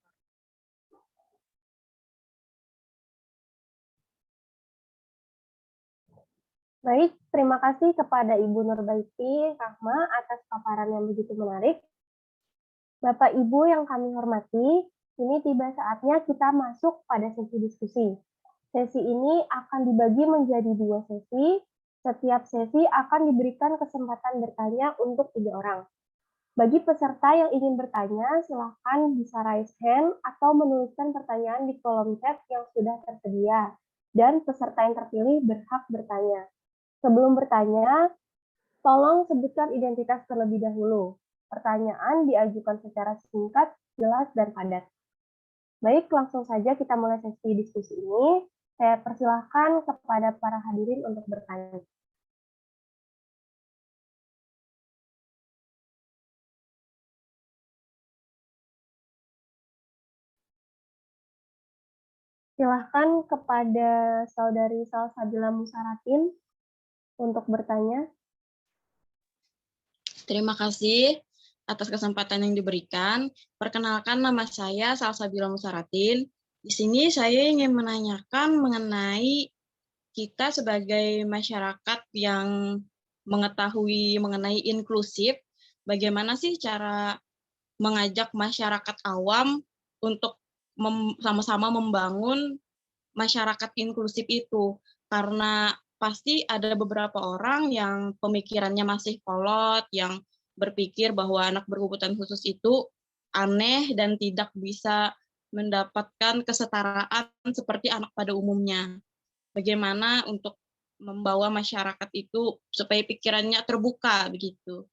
Baik, terima kasih kepada Ibu Nurbaiti Rahma atas paparan yang begitu menarik. Bapak Ibu yang kami hormati, ini tiba saatnya kita masuk pada sesi diskusi. Sesi ini akan dibagi menjadi 2 sesi. Setiap sesi akan diberikan kesempatan bertanya untuk 3 orang. Bagi peserta yang ingin bertanya, silakan bisa raise hand atau menuliskan pertanyaan di kolom chat yang sudah tersedia. Dan peserta yang terpilih berhak bertanya. Sebelum bertanya, tolong sebutkan identitas terlebih dahulu. Pertanyaan diajukan secara singkat, jelas, dan padat. Baik, langsung saja kita mulai sesi diskusi ini. Saya persilahkan kepada para hadirin untuk bertanya. Silahkan kepada Saudari Salsabila Musaratin untuk bertanya. Terima kasih atas kesempatan yang diberikan. Perkenalkan, nama saya Salsabila Musaratin. Di sini saya ingin menanyakan mengenai kita sebagai masyarakat yang mengetahui mengenai inklusif, bagaimana sih cara mengajak masyarakat awam untuk sama-sama membangun masyarakat inklusif itu, karena pasti ada beberapa orang yang pemikirannya masih kolot, yang berpikir bahwa anak berkebutuhan khusus itu aneh dan tidak bisa mendapatkan kesetaraan seperti anak pada umumnya. Bagaimana untuk membawa masyarakat itu supaya pikirannya terbuka begitu.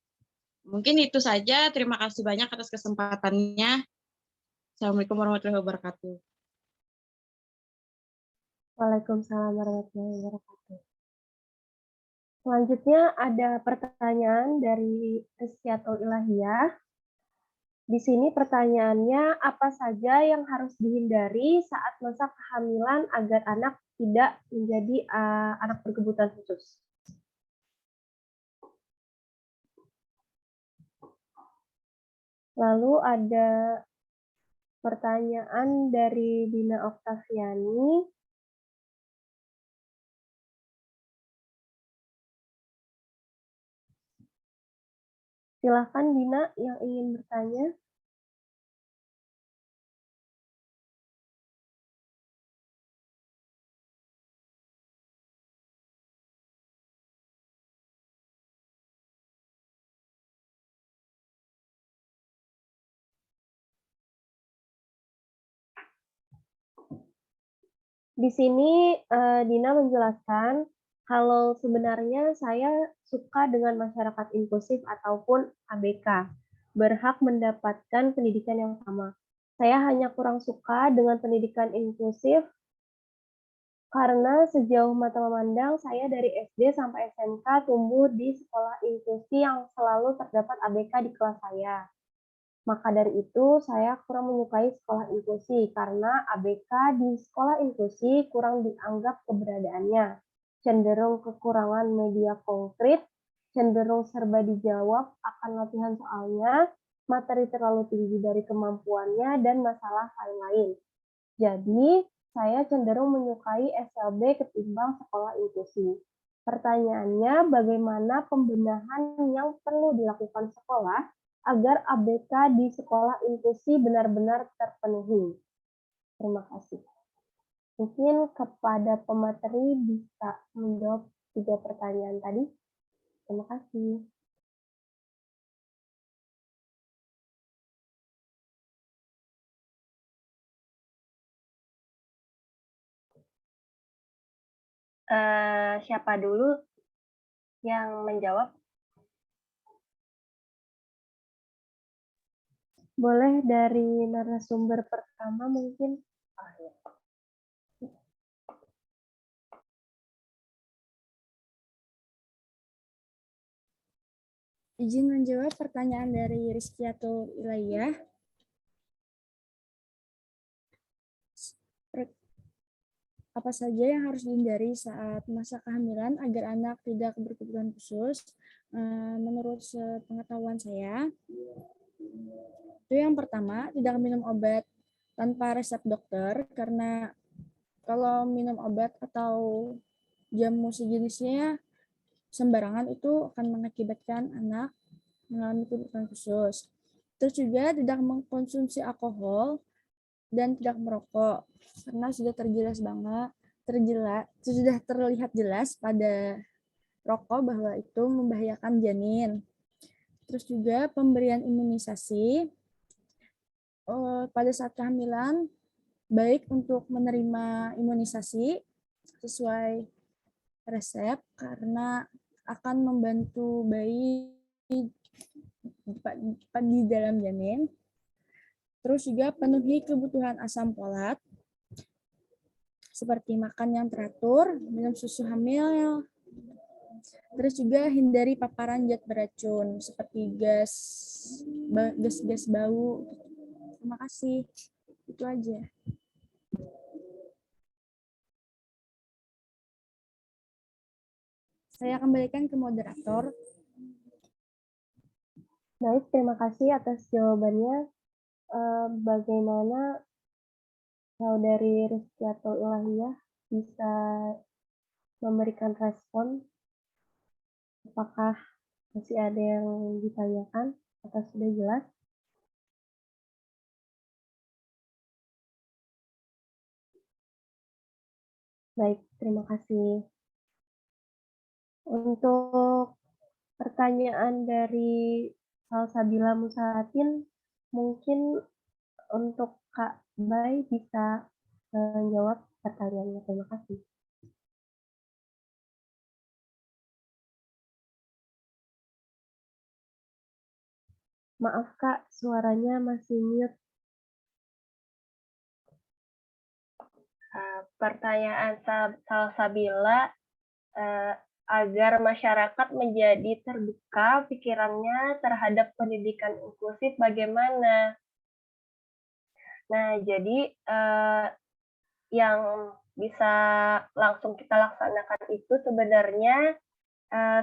Mungkin itu saja. Terima kasih banyak atas kesempatannya. Assalamualaikum warahmatullahi wabarakatuh. Waalaikumsalam warahmatullahi wabarakatuh. Selanjutnya ada pertanyaan dari Rizkiatul Ilahiyah. Di sini pertanyaannya, apa saja yang harus dihindari saat masa kehamilan agar anak tidak menjadi anak berkebutuhan khusus? Lalu ada pertanyaan dari Dina Oktaviani. Silahkan Dina yang ingin bertanya. Di sini Dina menjelaskan kalau sebenarnya saya suka dengan masyarakat inklusif ataupun ABK, berhak mendapatkan pendidikan yang sama. Saya hanya kurang suka dengan pendidikan inklusif karena sejauh mata memandang saya dari SD sampai SMK tumbuh di sekolah inklusi yang selalu terdapat ABK di kelas saya. Maka dari itu, saya kurang menyukai sekolah inklusi karena ABK di sekolah inklusi kurang dianggap keberadaannya, cenderung kekurangan media konkret, cenderung serba dijawab akan latihan soalnya, materi terlalu tinggi dari kemampuannya, dan masalah lain-lain. Jadi, saya cenderung menyukai SLB ketimbang sekolah inklusi. Pertanyaannya, bagaimana pembenahan yang perlu dilakukan sekolah agar ABK di sekolah inklusi benar-benar terpenuhi? Terima kasih. Mungkin kepada pemateri bisa menjawab 3 pertanyaan tadi. Terima kasih. Siapa dulu yang menjawab? Boleh dari narasumber pertama mungkin. Izin menjawab pertanyaan dari Rizkiatul Ilahiyah. Apa saja yang harus dihindari saat masa kehamilan agar anak tidak berkebutuhan khusus? Menurut pengetahuan saya, itu yang pertama, tidak minum obat tanpa resep dokter, karena kalau minum obat atau jamu sejenisnya sembarangan itu akan mengakibatkan anak mengalami kebutuhan khusus. Terus juga tidak mengkonsumsi alkohol dan tidak merokok, karena sudah sudah terlihat jelas pada rokok bahwa itu membahayakan janin. Terus juga pemberian imunisasi pada saat kehamilan, baik untuk menerima imunisasi sesuai resep karena akan membantu bayi di dalam janin. Terus juga penuhi kebutuhan asam folat, seperti makan yang teratur, minum susu hamil, terus juga hindari paparan zat beracun, seperti gas bau. Terima kasih. Itu aja. Saya kembalikan ke moderator. Baik, terima kasih atas jawabannya. Bagaimana Saudari Rizkiatul Ilahiyah bisa memberikan respon? Apakah masih ada yang ditanyakan atau sudah jelas? Baik, terima kasih. Untuk pertanyaan dari Salsabila Musahatin, mungkin untuk Kak Bay bisa menjawab pertanyaannya. Terima kasih. Maaf Kak, suaranya masih mute. Pertanyaan Salsabila, agar masyarakat menjadi terbuka pikirannya terhadap pendidikan inklusif bagaimana? Nah, jadi yang bisa langsung kita laksanakan itu sebenarnya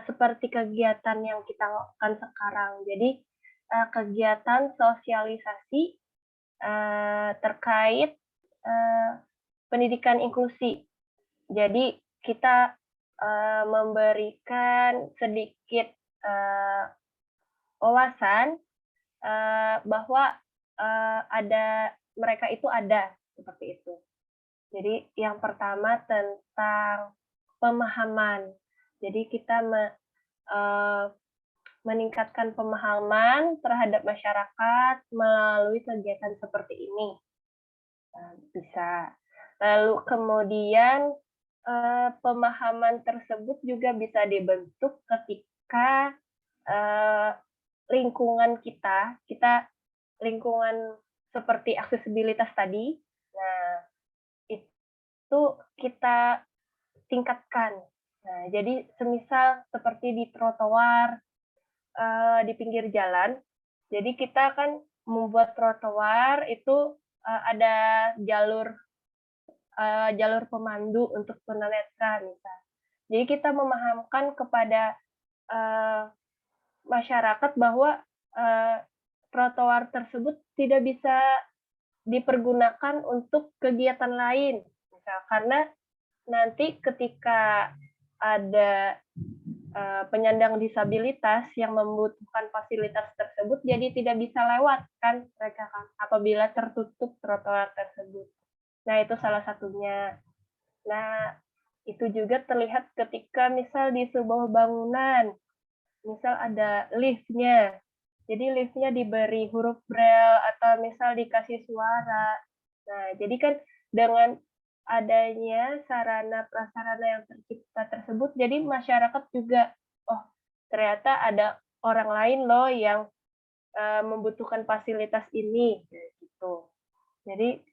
seperti kegiatan yang kita lakukan sekarang. Jadi kegiatan sosialisasi terkait pendidikan inklusi. Jadi kita memberikan sedikit wawasan bahwa mereka itu ada seperti itu. Jadi yang pertama tentang pemahaman. Jadi kita meningkatkan pemahaman terhadap masyarakat melalui kegiatan seperti ini. Bisa. Lalu kemudian pemahaman tersebut juga bisa dibentuk ketika lingkungan kita lingkungan seperti aksesibilitas tadi, nah itu kita tingkatkan. Nah, jadi semisal seperti di trotoar, di pinggir jalan, jadi kita kan membuat trotoar itu ada jalur pemandu untuk tunanetra misal. Jadi kita memahamkan kepada masyarakat bahwa trotoar tersebut tidak bisa dipergunakan untuk kegiatan lain, misal, karena nanti ketika ada penyandang disabilitas yang membutuhkan fasilitas tersebut, jadi tidak bisa lewat kan mereka kan apabila tertutup trotoar tersebut. Nah, itu salah satunya. Nah, itu juga terlihat ketika misal di sebuah bangunan, misal ada liftnya, jadi liftnya diberi huruf braille atau misal dikasih suara. Nah, jadi kan dengan adanya sarana prasarana yang tercipta tersebut, jadi masyarakat juga, oh ternyata ada orang lain loh yang membutuhkan fasilitas ini, gitu. Jadi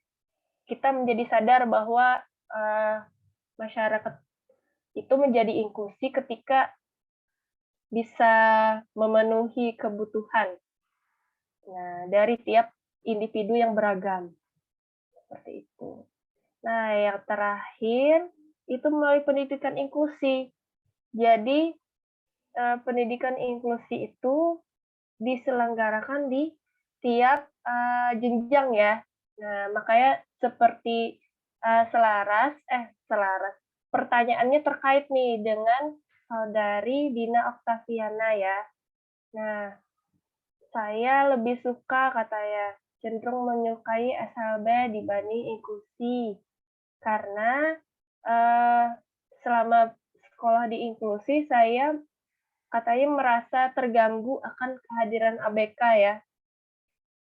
kita menjadi sadar bahwa masyarakat itu menjadi inklusi ketika bisa memenuhi kebutuhan dari tiap individu yang beragam. Seperti itu. Nah, yang terakhir itu melalui pendidikan inklusi. Jadi, pendidikan inklusi itu diselenggarakan di tiap jenjang ya. Nah, makanya seperti selaras. Pertanyaannya terkait nih dengan Saudari Dina Oktaviana ya. Nah, saya lebih suka katanya cenderung menyukai SLB dibanding inklusi karena selama sekolah di inklusi saya katanya merasa terganggu akan kehadiran ABK ya,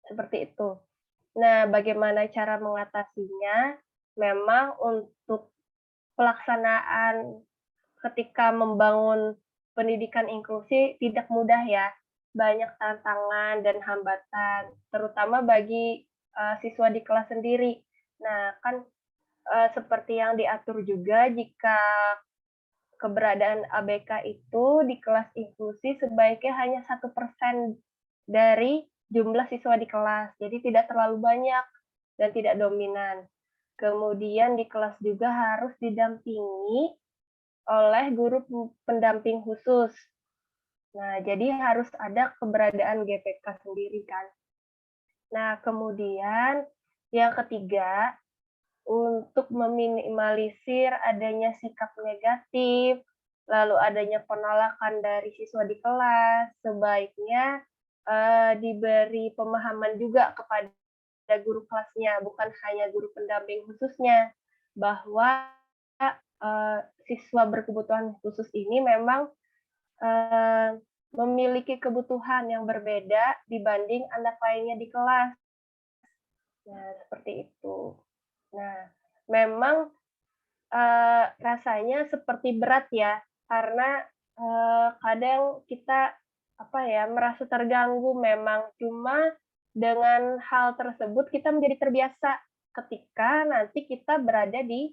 seperti itu. Nah, bagaimana cara mengatasinya? Memang untuk pelaksanaan ketika membangun pendidikan inklusi tidak mudah ya, banyak tantangan dan hambatan, terutama bagi siswa di kelas sendiri. Nah, kan seperti yang diatur juga jika keberadaan ABK itu di kelas inklusi sebaiknya hanya 1% dari jumlah siswa di kelas. Jadi tidak terlalu banyak dan tidak dominan. Kemudian di kelas juga harus didampingi oleh guru pendamping khusus. Nah, jadi harus ada keberadaan GPK sendiri kan. Nah, kemudian yang ketiga, untuk meminimalisir adanya sikap negatif, lalu adanya penolakan dari siswa di kelas, sebaiknya diberi pemahaman juga kepada guru kelasnya, bukan hanya guru pendamping khususnya, bahwa siswa berkebutuhan khusus ini memang memiliki kebutuhan yang berbeda dibanding anak lainnya di kelas. Nah, seperti itu. Nah, memang rasanya seperti berat ya, karena kadang kita merasa terganggu memang. Cuma dengan hal tersebut kita menjadi terbiasa ketika nanti kita berada di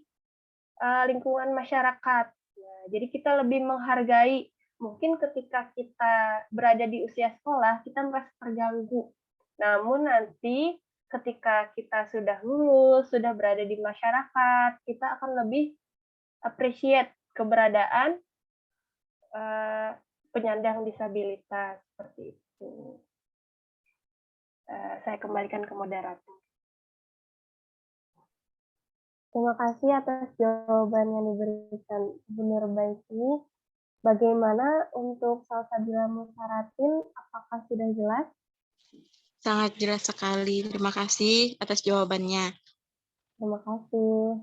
lingkungan masyarakat. Nah, jadi kita lebih menghargai. Mungkin ketika kita berada di usia sekolah, kita merasa terganggu. Namun nanti ketika kita sudah lulus, sudah berada di masyarakat, kita akan lebih appreciate keberadaan penyandang disabilitas seperti itu. Saya kembalikan ke moderator. Terima kasih atas jawaban yang diberikan Bu Nurbaiti. Bagaimana untuk Salsabila Musyaratin, apakah sudah jelas? Sangat jelas sekali. Terima kasih atas jawabannya. Terima kasih.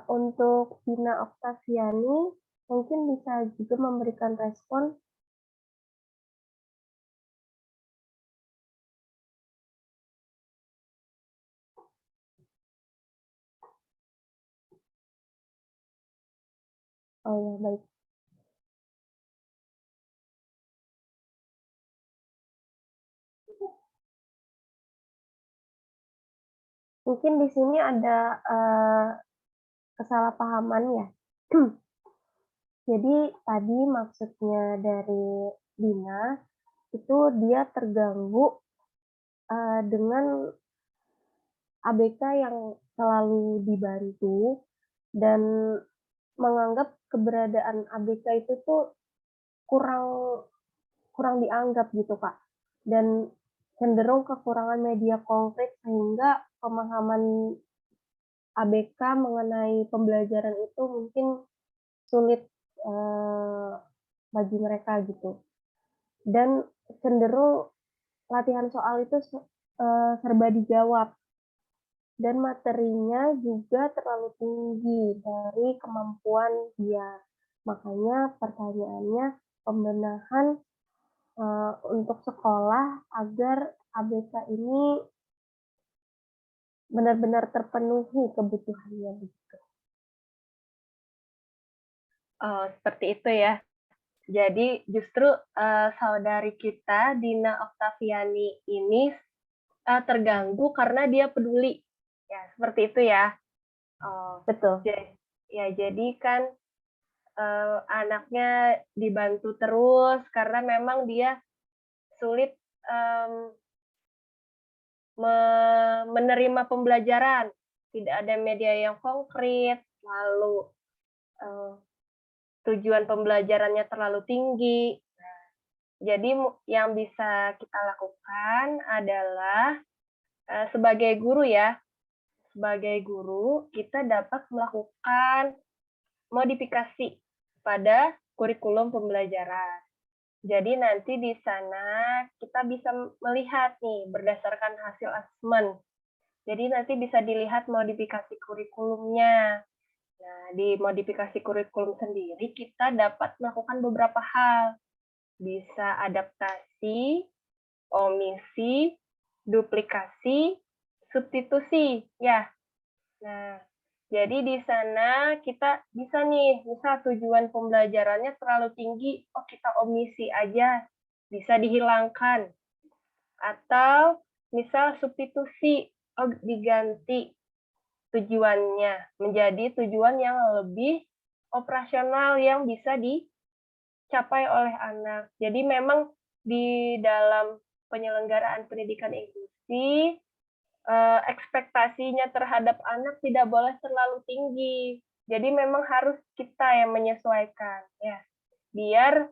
Untuk Dina Oktaviani, mungkin bisa juga memberikan respon. Oh ya, baik. Mungkin di sini ada kesalahpahaman ya. Jadi tadi maksudnya dari Dina itu dia terganggu dengan ABK yang selalu dibantu dan menganggap keberadaan ABK itu tuh kurang dianggap gitu Kak. Dan cenderung kekurangan media konkret sehingga pemahaman ABK mengenai pembelajaran itu mungkin sulit bagi mereka gitu. Dan cenderung latihan soal itu serba dijawab. Dan materinya juga terlalu tinggi dari kemampuan dia. Makanya pertanyaannya pembenahan untuk sekolah agar ABK ini benar-benar terpenuhi kebutuhannya begitu. Oh, seperti itu ya. Jadi justru saudari kita Dina Oktaviani ini terganggu karena dia peduli. Ya, seperti itu ya. Oh, betul. Ya, jadi kan anaknya dibantu terus karena memang dia sulit menerima pembelajaran, tidak ada media yang konkret, lalu tujuan pembelajarannya terlalu tinggi. Nah, jadi yang bisa kita lakukan adalah sebagai guru ya, sebagai guru kita dapat melakukan modifikasi pada kurikulum pembelajaran. Jadi nanti di sana kita bisa melihat nih berdasarkan hasil asesmen. Jadi nanti bisa dilihat modifikasi kurikulumnya. Nah, di modifikasi kurikulum sendiri kita dapat melakukan beberapa hal. Bisa adaptasi, omisi, duplikasi, substitusi, ya. Nah, jadi di sana kita bisa nih, misal tujuan pembelajarannya terlalu tinggi, oh kita omisi aja, bisa dihilangkan. Atau misal substitusi diganti tujuannya menjadi tujuan yang lebih operasional yang bisa dicapai oleh anak. Jadi memang di dalam penyelenggaraan pendidikan inklusi, ekspektasinya terhadap anak tidak boleh terlalu tinggi. Jadi memang harus kita yang menyesuaikan, ya, biar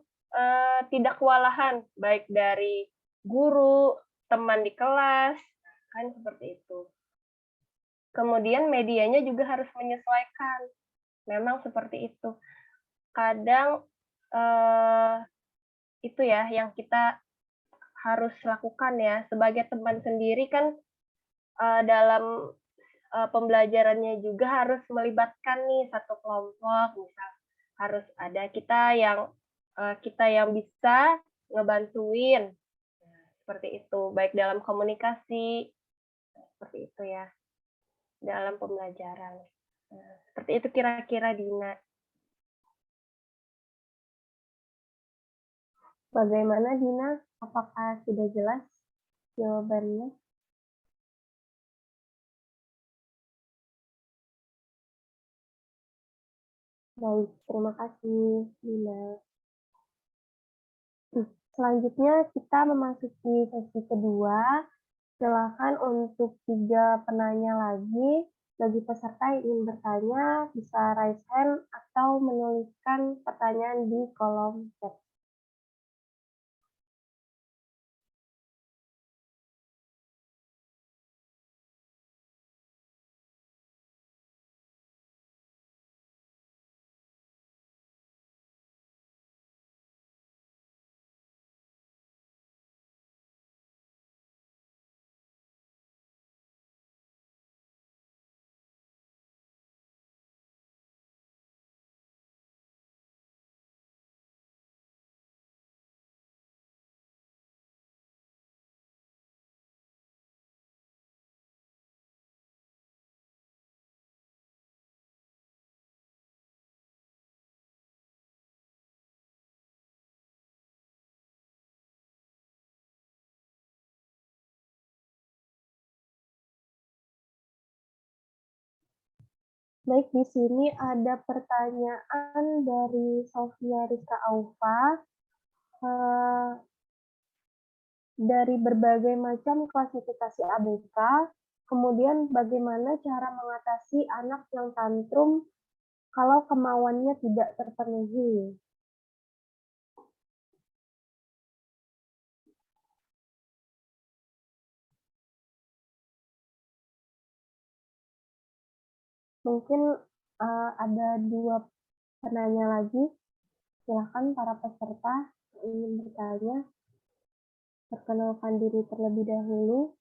tidak kewalahan baik dari guru, teman di kelas, kan seperti itu. Kemudian medianya juga harus menyesuaikan. Memang seperti itu. Kadang itu ya yang kita harus lakukan ya sebagai teman sendiri kan dalam pembelajarannya juga harus melibatkan nih satu kelompok, misal harus ada kita yang bisa ngebantuin. Nah, seperti itu, baik dalam komunikasi, seperti itu ya, dalam pembelajaran. Nah, seperti itu kira-kira Dina. Bagaimana Dina? Apakah sudah jelas jawabannya? Baik, terima kasih Dina. Selanjutnya kita memasuki sesi kedua. Silakan untuk 3 penanya lagi. Bagi peserta yang ingin bertanya, bisa raise hand atau menuliskan pertanyaan di kolom chat. Baik, di sini ada pertanyaan dari Sofia Rizka Aufa. Dari berbagai macam klasifikasi ABK, kemudian bagaimana cara mengatasi anak yang tantrum kalau kemauannya tidak terpenuhi? Mungkin ada 2 penanya lagi. Silakan para peserta yang ingin bertanya, perkenalkan diri terlebih dahulu.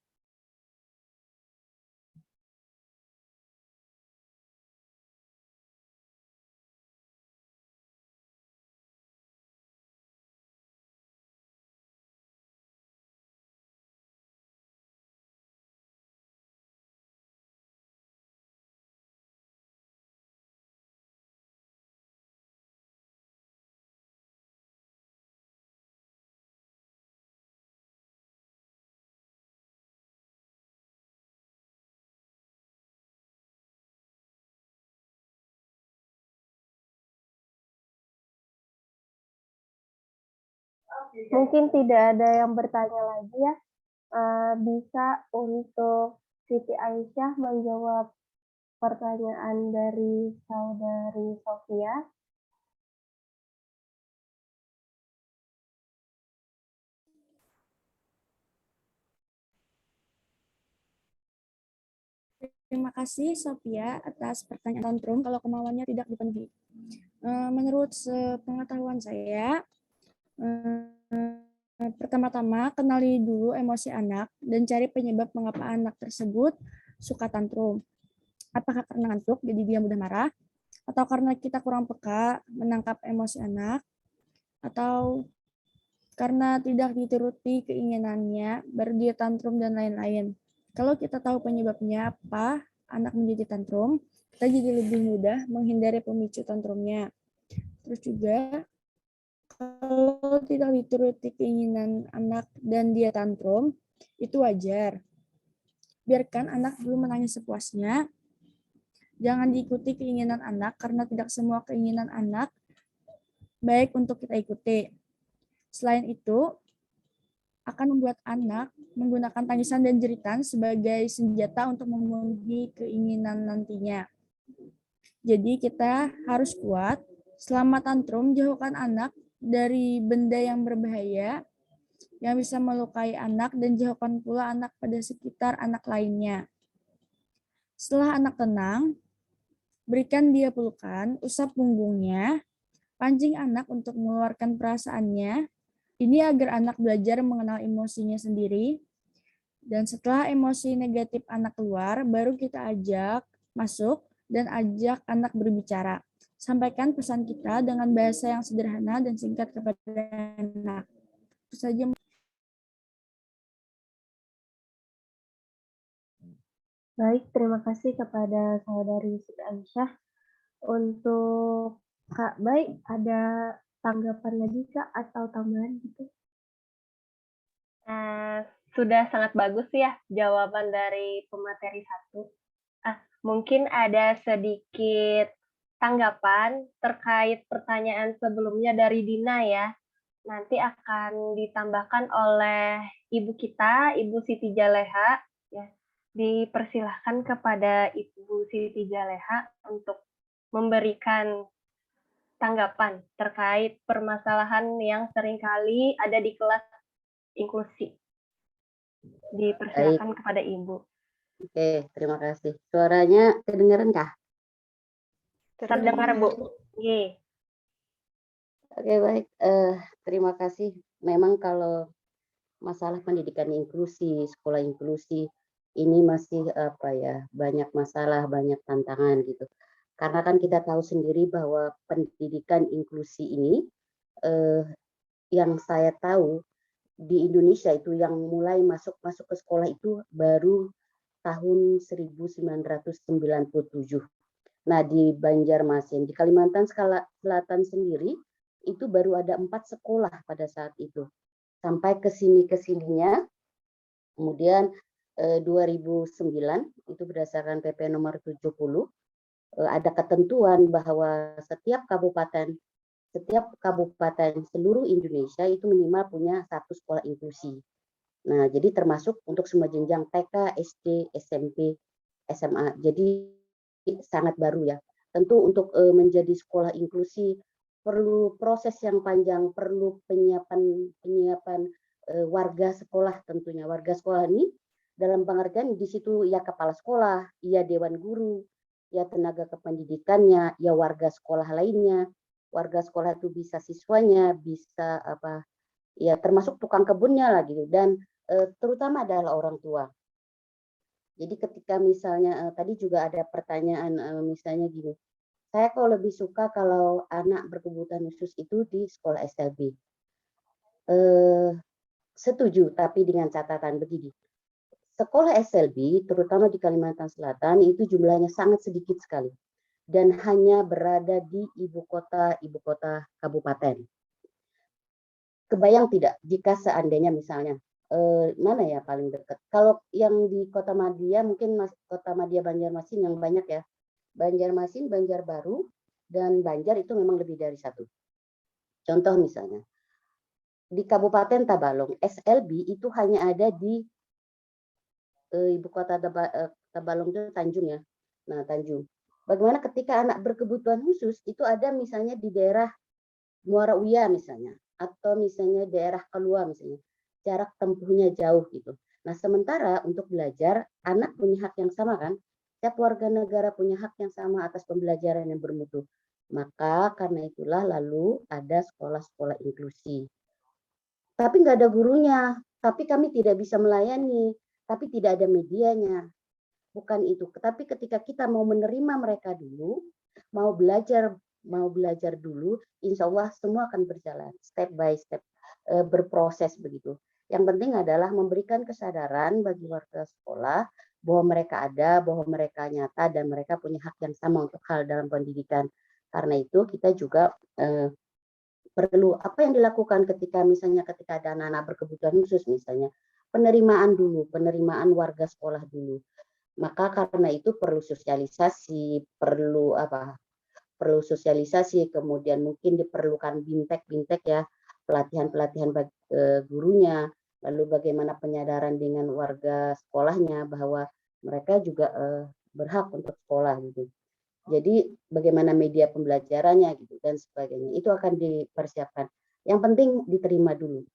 Mungkin tidak ada yang bertanya lagi ya. Bisa untuk Siti Aisyah menjawab pertanyaan dari saudari Sofia. Terima kasih Sophia atas pertanyaan tantrum kalau kemauannya tidak dipenuhi. Menurut sepengetahuan saya, pertama-tama kenali dulu emosi anak dan cari penyebab mengapa anak tersebut suka tantrum. Apakah karena ngantuk jadi dia mudah marah, atau karena kita kurang peka menangkap emosi anak, atau karena tidak dituruti keinginannya baru dia tantrum dan lain-lain. Kalau kita tahu penyebabnya apa anak menjadi tantrum, kita jadi lebih mudah menghindari pemicu tantrumnya. Terus juga, kalau tidak dituruti keinginan anak dan dia tantrum, Itu wajar. Biarkan anak dulu menangis sepuasnya. Jangan diikuti keinginan anak karena tidak semua keinginan anak baik untuk kita ikuti. Selain itu, akan membuat anak menggunakan tangisan dan jeritan sebagai senjata untuk memenuhi keinginan nantinya. Jadi kita harus kuat, selama tantrum, jauhkan anak dari benda yang berbahaya, yang bisa melukai anak, dan jauhkan pula anak pada sekitar anak lainnya. Setelah anak tenang, berikan dia pelukan, usap punggungnya, pancing anak untuk mengeluarkan perasaannya. Ini agar anak belajar mengenal emosinya sendiri. Dan setelah emosi negatif anak keluar, baru kita ajak masuk dan ajak anak berbicara. Sampaikan pesan kita dengan bahasa yang sederhana dan singkat kepada anak. Itu saja. Baik, terima kasih kepada saudari Siti Aisyah. Untuk Kak Baik, ada tanggapan lagi Kak atau tambahan gitu? Sudah sangat bagus ya jawaban dari pemateri 1. Mungkin ada sedikit tanggapan terkait pertanyaan sebelumnya dari Dina ya. Nanti akan ditambahkan oleh Ibu kita, Ibu Siti Jaleha. Ya. Dipersilahkan kepada Ibu Siti Jaleha untuk memberikan tanggapan terkait permasalahan yang seringkali ada di kelas inklusi. Dipersilakan kepada Ibu. Oke, terima kasih. Suaranya kedengaran kah? Terdengar, Bu. Oke, baik. Terima kasih. Memang kalau masalah pendidikan inklusi, sekolah inklusi, ini masih banyak masalah, banyak tantangan gitu. Karena kan kita tahu sendiri bahwa pendidikan inklusi ini, yang saya tahu di Indonesia itu yang mulai masuk ke sekolah itu baru tahun 1997. Nah, di Banjarmasin, di Kalimantan Selatan sendiri, itu baru ada 4 sekolah pada saat itu. Sampai kesininya, kemudian 2009, itu berdasarkan PP nomor 70, ada ketentuan bahwa setiap kabupaten seluruh Indonesia itu minimal punya 1 sekolah inklusi. Nah, jadi termasuk untuk semua jenjang TK, SD, SMP, SMA. Jadi sangat baru ya. Tentu untuk menjadi sekolah inklusi perlu proses yang panjang, perlu penyiapan warga sekolah tentunya. Warga sekolah ini dalam pengertian di situ ya kepala sekolah, ya dewan guru, ya tenaga kependidikannya, ya warga sekolah lainnya. Warga sekolah itu bisa siswanya, bisa ya termasuk tukang kebunnya lah gitu, dan terutama adalah orang tua. Jadi ketika misalnya tadi juga ada pertanyaan misalnya gini, saya kok lebih suka kalau anak berkebutuhan khusus itu di sekolah SLB. Setuju, tapi dengan catatan begini. Sekolah SLB, terutama di Kalimantan Selatan, itu jumlahnya sangat sedikit sekali. Dan hanya berada di ibu kota kabupaten. Kebayang tidak jika seandainya misalnya, mana ya paling dekat? Kalau yang di Kota Madia, mungkin Kota Madia Banjarmasin yang banyak ya. Banjarmasin, Banjarbaru, dan Banjar itu memang lebih dari 1. Contoh misalnya, di Kabupaten Tabalong, SLB itu hanya ada di ibu kota Tabalong itu Tanjung ya. Nah, Tanjung. Bagaimana ketika anak berkebutuhan khusus itu ada misalnya di daerah Muara Uya misalnya, atau misalnya daerah Kelua misalnya, jarak tempuhnya jauh gitu. Nah, sementara untuk belajar, anak punya hak yang sama kan? Setiap warga negara punya hak yang sama atas pembelajaran yang bermutu. Maka karena itulah lalu ada sekolah-sekolah inklusi. Tapi nggak ada gurunya, tapi kami tidak bisa melayani, tapi tidak ada medianya. Bukan itu, tapi ketika kita mau menerima mereka dulu, mau belajar dulu, insya Allah semua akan berjalan step by step, berproses begitu. Yang penting adalah memberikan kesadaran bagi warga sekolah bahwa mereka ada, bahwa mereka nyata, dan mereka punya hak yang sama untuk hal dalam pendidikan. Karena itu kita juga perlu apa yang dilakukan ketika ada anak-anak berkebutuhan khusus misalnya, penerimaan dulu, penerimaan warga sekolah dulu. Maka karena itu perlu sosialisasi, perlu sosialisasi, kemudian mungkin diperlukan bintek-bintek ya, pelatihan-pelatihan gurunya, lalu bagaimana penyadaran dengan warga sekolahnya bahwa mereka juga berhak untuk sekolah gitu. Jadi bagaimana media pembelajarannya gitu dan sebagainya itu akan dipersiapkan. Yang penting diterima dulu,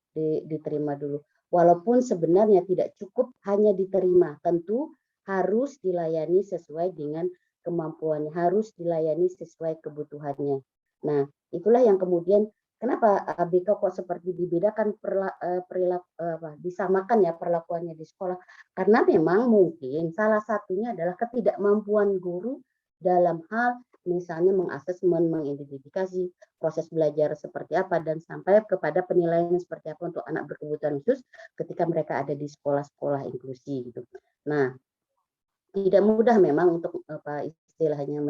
Walaupun sebenarnya tidak cukup hanya diterima, tentu harus dilayani sesuai dengan kemampuannya, harus dilayani sesuai kebutuhannya. Nah, itulah yang kemudian kenapa ABK kok seperti dibedakan disamakan ya perlakuannya di sekolah. Karena memang mungkin salah satunya adalah ketidakmampuan guru dalam hal misalnya mengasesmen, mengidentifikasi proses belajar seperti apa dan sampai kepada penilaian seperti apa untuk anak berkebutuhan khusus ketika mereka ada di sekolah-sekolah inklusi gitu. Nah, tidak mudah memang untuk istilahnya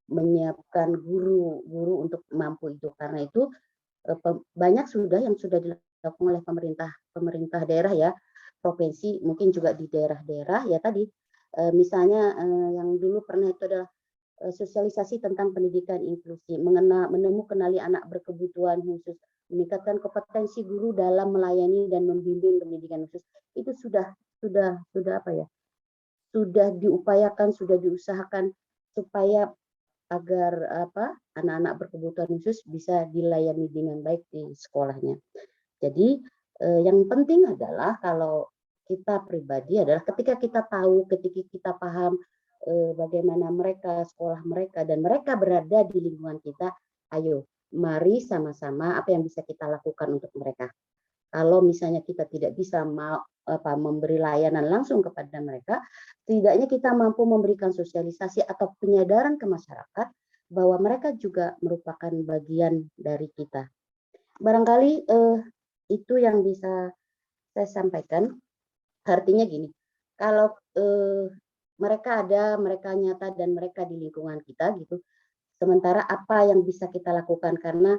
menyiapkan guru untuk mampu itu, karena itu banyak yang sudah dilakukan oleh pemerintah daerah ya, provinsi, mungkin juga di daerah-daerah ya tadi misalnya yang dulu pernah itu adalah sosialisasi tentang pendidikan inklusi, kenali anak berkebutuhan khusus, meningkatkan kompetensi guru dalam melayani dan membimbing pendidikan khusus. Itu sudah diupayakan, sudah diusahakan supaya agar anak-anak berkebutuhan khusus bisa dilayani dengan baik di sekolahnya. Jadi yang penting adalah kalau kita pribadi adalah ketika kita tahu, ketika kita paham bagaimana sekolah mereka dan mereka berada di lingkungan kita, ayo mari sama-sama apa yang bisa kita lakukan untuk mereka. Kalau misalnya kita tidak bisa memberi layanan langsung kepada mereka, setidaknya kita mampu memberikan sosialisasi atau penyadaran ke masyarakat bahwa mereka juga merupakan bagian dari kita. Barangkali itu yang bisa saya sampaikan. Artinya gini, kalau mereka nyata dan mereka di lingkungan kita gitu, sementara apa yang bisa kita lakukan, karena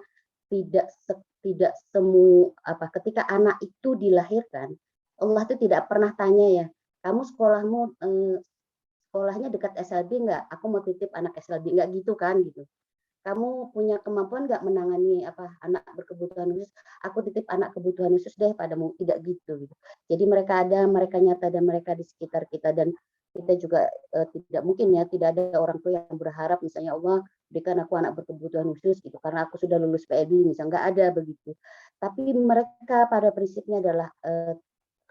tidak semua ketika anak itu dilahirkan, Allah itu tidak pernah tanya ya, kamu sekolahnya dekat SLB nggak? Aku mau titip anak SLB, nggak gitu kan gitu. Kamu punya kemampuan nggak menangani anak berkebutuhan khusus? Aku titip anak kebutuhan khusus deh padamu, tidak gitu. Jadi mereka nyata dan mereka di sekitar kita, dan kita juga tidak mungkin ya, tidak ada orang tua yang berharap misalnya Allah berikan aku anak berkebutuhan khusus gitu karena aku sudah lulus PLB, misalnya nggak ada begitu. Tapi mereka pada prinsipnya adalah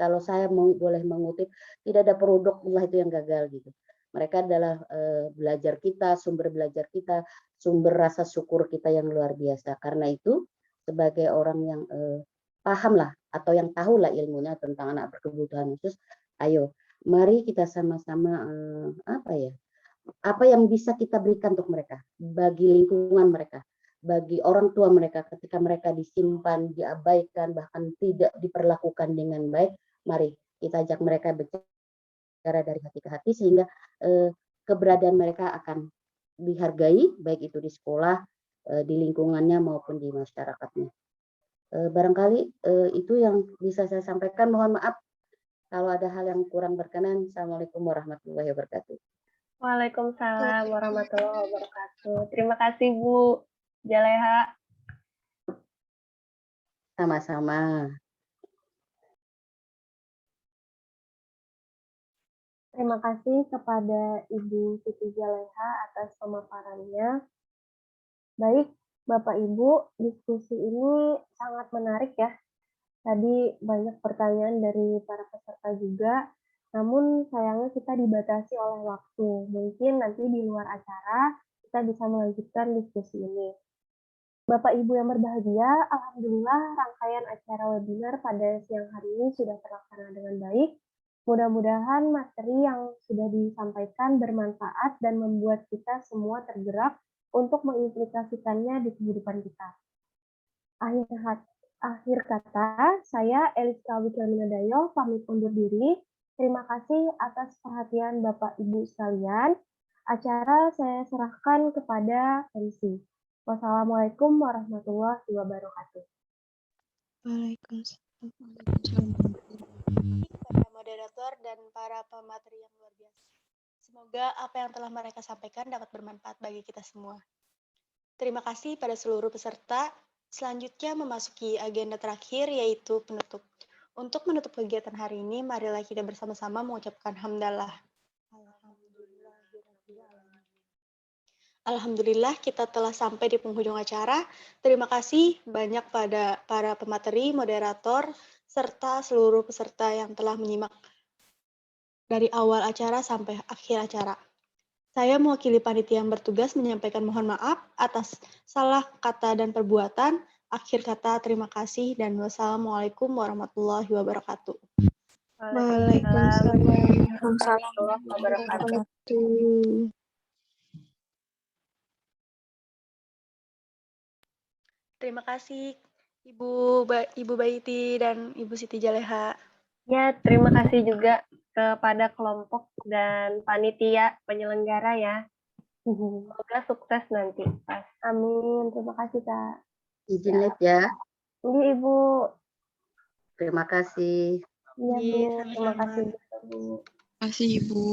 kalau saya boleh mengutip, tidak ada produk Allah itu yang gagal gitu. Mereka adalah belajar kita, sumber belajar kita, sumber rasa syukur kita yang luar biasa. Karena itu sebagai orang yang paham lah atau yang tahu lah ilmunya tentang anak berkebutuhan khusus, ayo mari kita sama-sama apa yang bisa kita berikan untuk mereka, bagi lingkungan mereka, bagi orang tua mereka ketika mereka disimpan, diabaikan, bahkan tidak diperlakukan dengan baik. Mari kita ajak mereka bicara dari hati ke hati sehingga keberadaan mereka akan dihargai baik itu di sekolah, di lingkungannya maupun di masyarakatnya. Barangkali itu yang bisa saya sampaikan. Mohon maaf kalau ada hal yang kurang berkenan. Assalamualaikum warahmatullahi wabarakatuh. Waalaikumsalam warahmatullahi wabarakatuh. Terima kasih Bu Jaleha. Sama-sama. Terima kasih kepada Ibu Siti Jaleha atas pemaparannya. Baik, Bapak Ibu, diskusi ini sangat menarik ya. Tadi banyak pertanyaan dari para peserta juga, namun sayangnya kita dibatasi oleh waktu. Mungkin nanti di luar acara kita bisa melanjutkan diskusi ini. Bapak Ibu yang berbahagia, alhamdulillah rangkaian acara webinar pada siang hari ini sudah terlaksana dengan baik. Mudah-mudahan materi yang sudah disampaikan bermanfaat dan membuat kita semua tergerak untuk mengimplikasikannya di kehidupan kita. Akhir kata, saya Eliska Wiclaminadayo pamit undur diri. Terima kasih atas perhatian Bapak Ibu sekalian. Acara saya serahkan kepada MC. Wassalamualaikum warahmatullahi wabarakatuh. Waalaikumsalam. moderator, dan para pemateri yang luar biasa. Semoga apa yang telah mereka sampaikan dapat bermanfaat bagi kita semua. Terima kasih pada seluruh peserta. Selanjutnya memasuki agenda terakhir, yaitu penutup. Untuk menutup kegiatan hari ini, marilah kita bersama-sama mengucapkan hamdalah. Alhamdulillah, kita telah sampai di penghujung acara. Terima kasih banyak pada para pemateri, moderator, serta seluruh peserta yang telah menyimak dari awal acara sampai akhir acara. Saya mewakili panitia yang bertugas menyampaikan mohon maaf atas salah kata dan perbuatan. Akhir kata, terima kasih dan wassalamualaikum warahmatullahi wabarakatuh. Waalaikumsalam warahmatullahi wabarakatuh. Terima kasih Ibu Baiti dan Ibu Siti Jaleha. Ya, terima kasih juga kepada kelompok dan panitia penyelenggara ya. Semoga sukses nanti. Amin. Terima kasih, Kak. Izin live ya. Ini Ibu. Terima kasih. Iya, Bu. Terima sama-sama. kasih, Bu. Terima kasih, Ibu.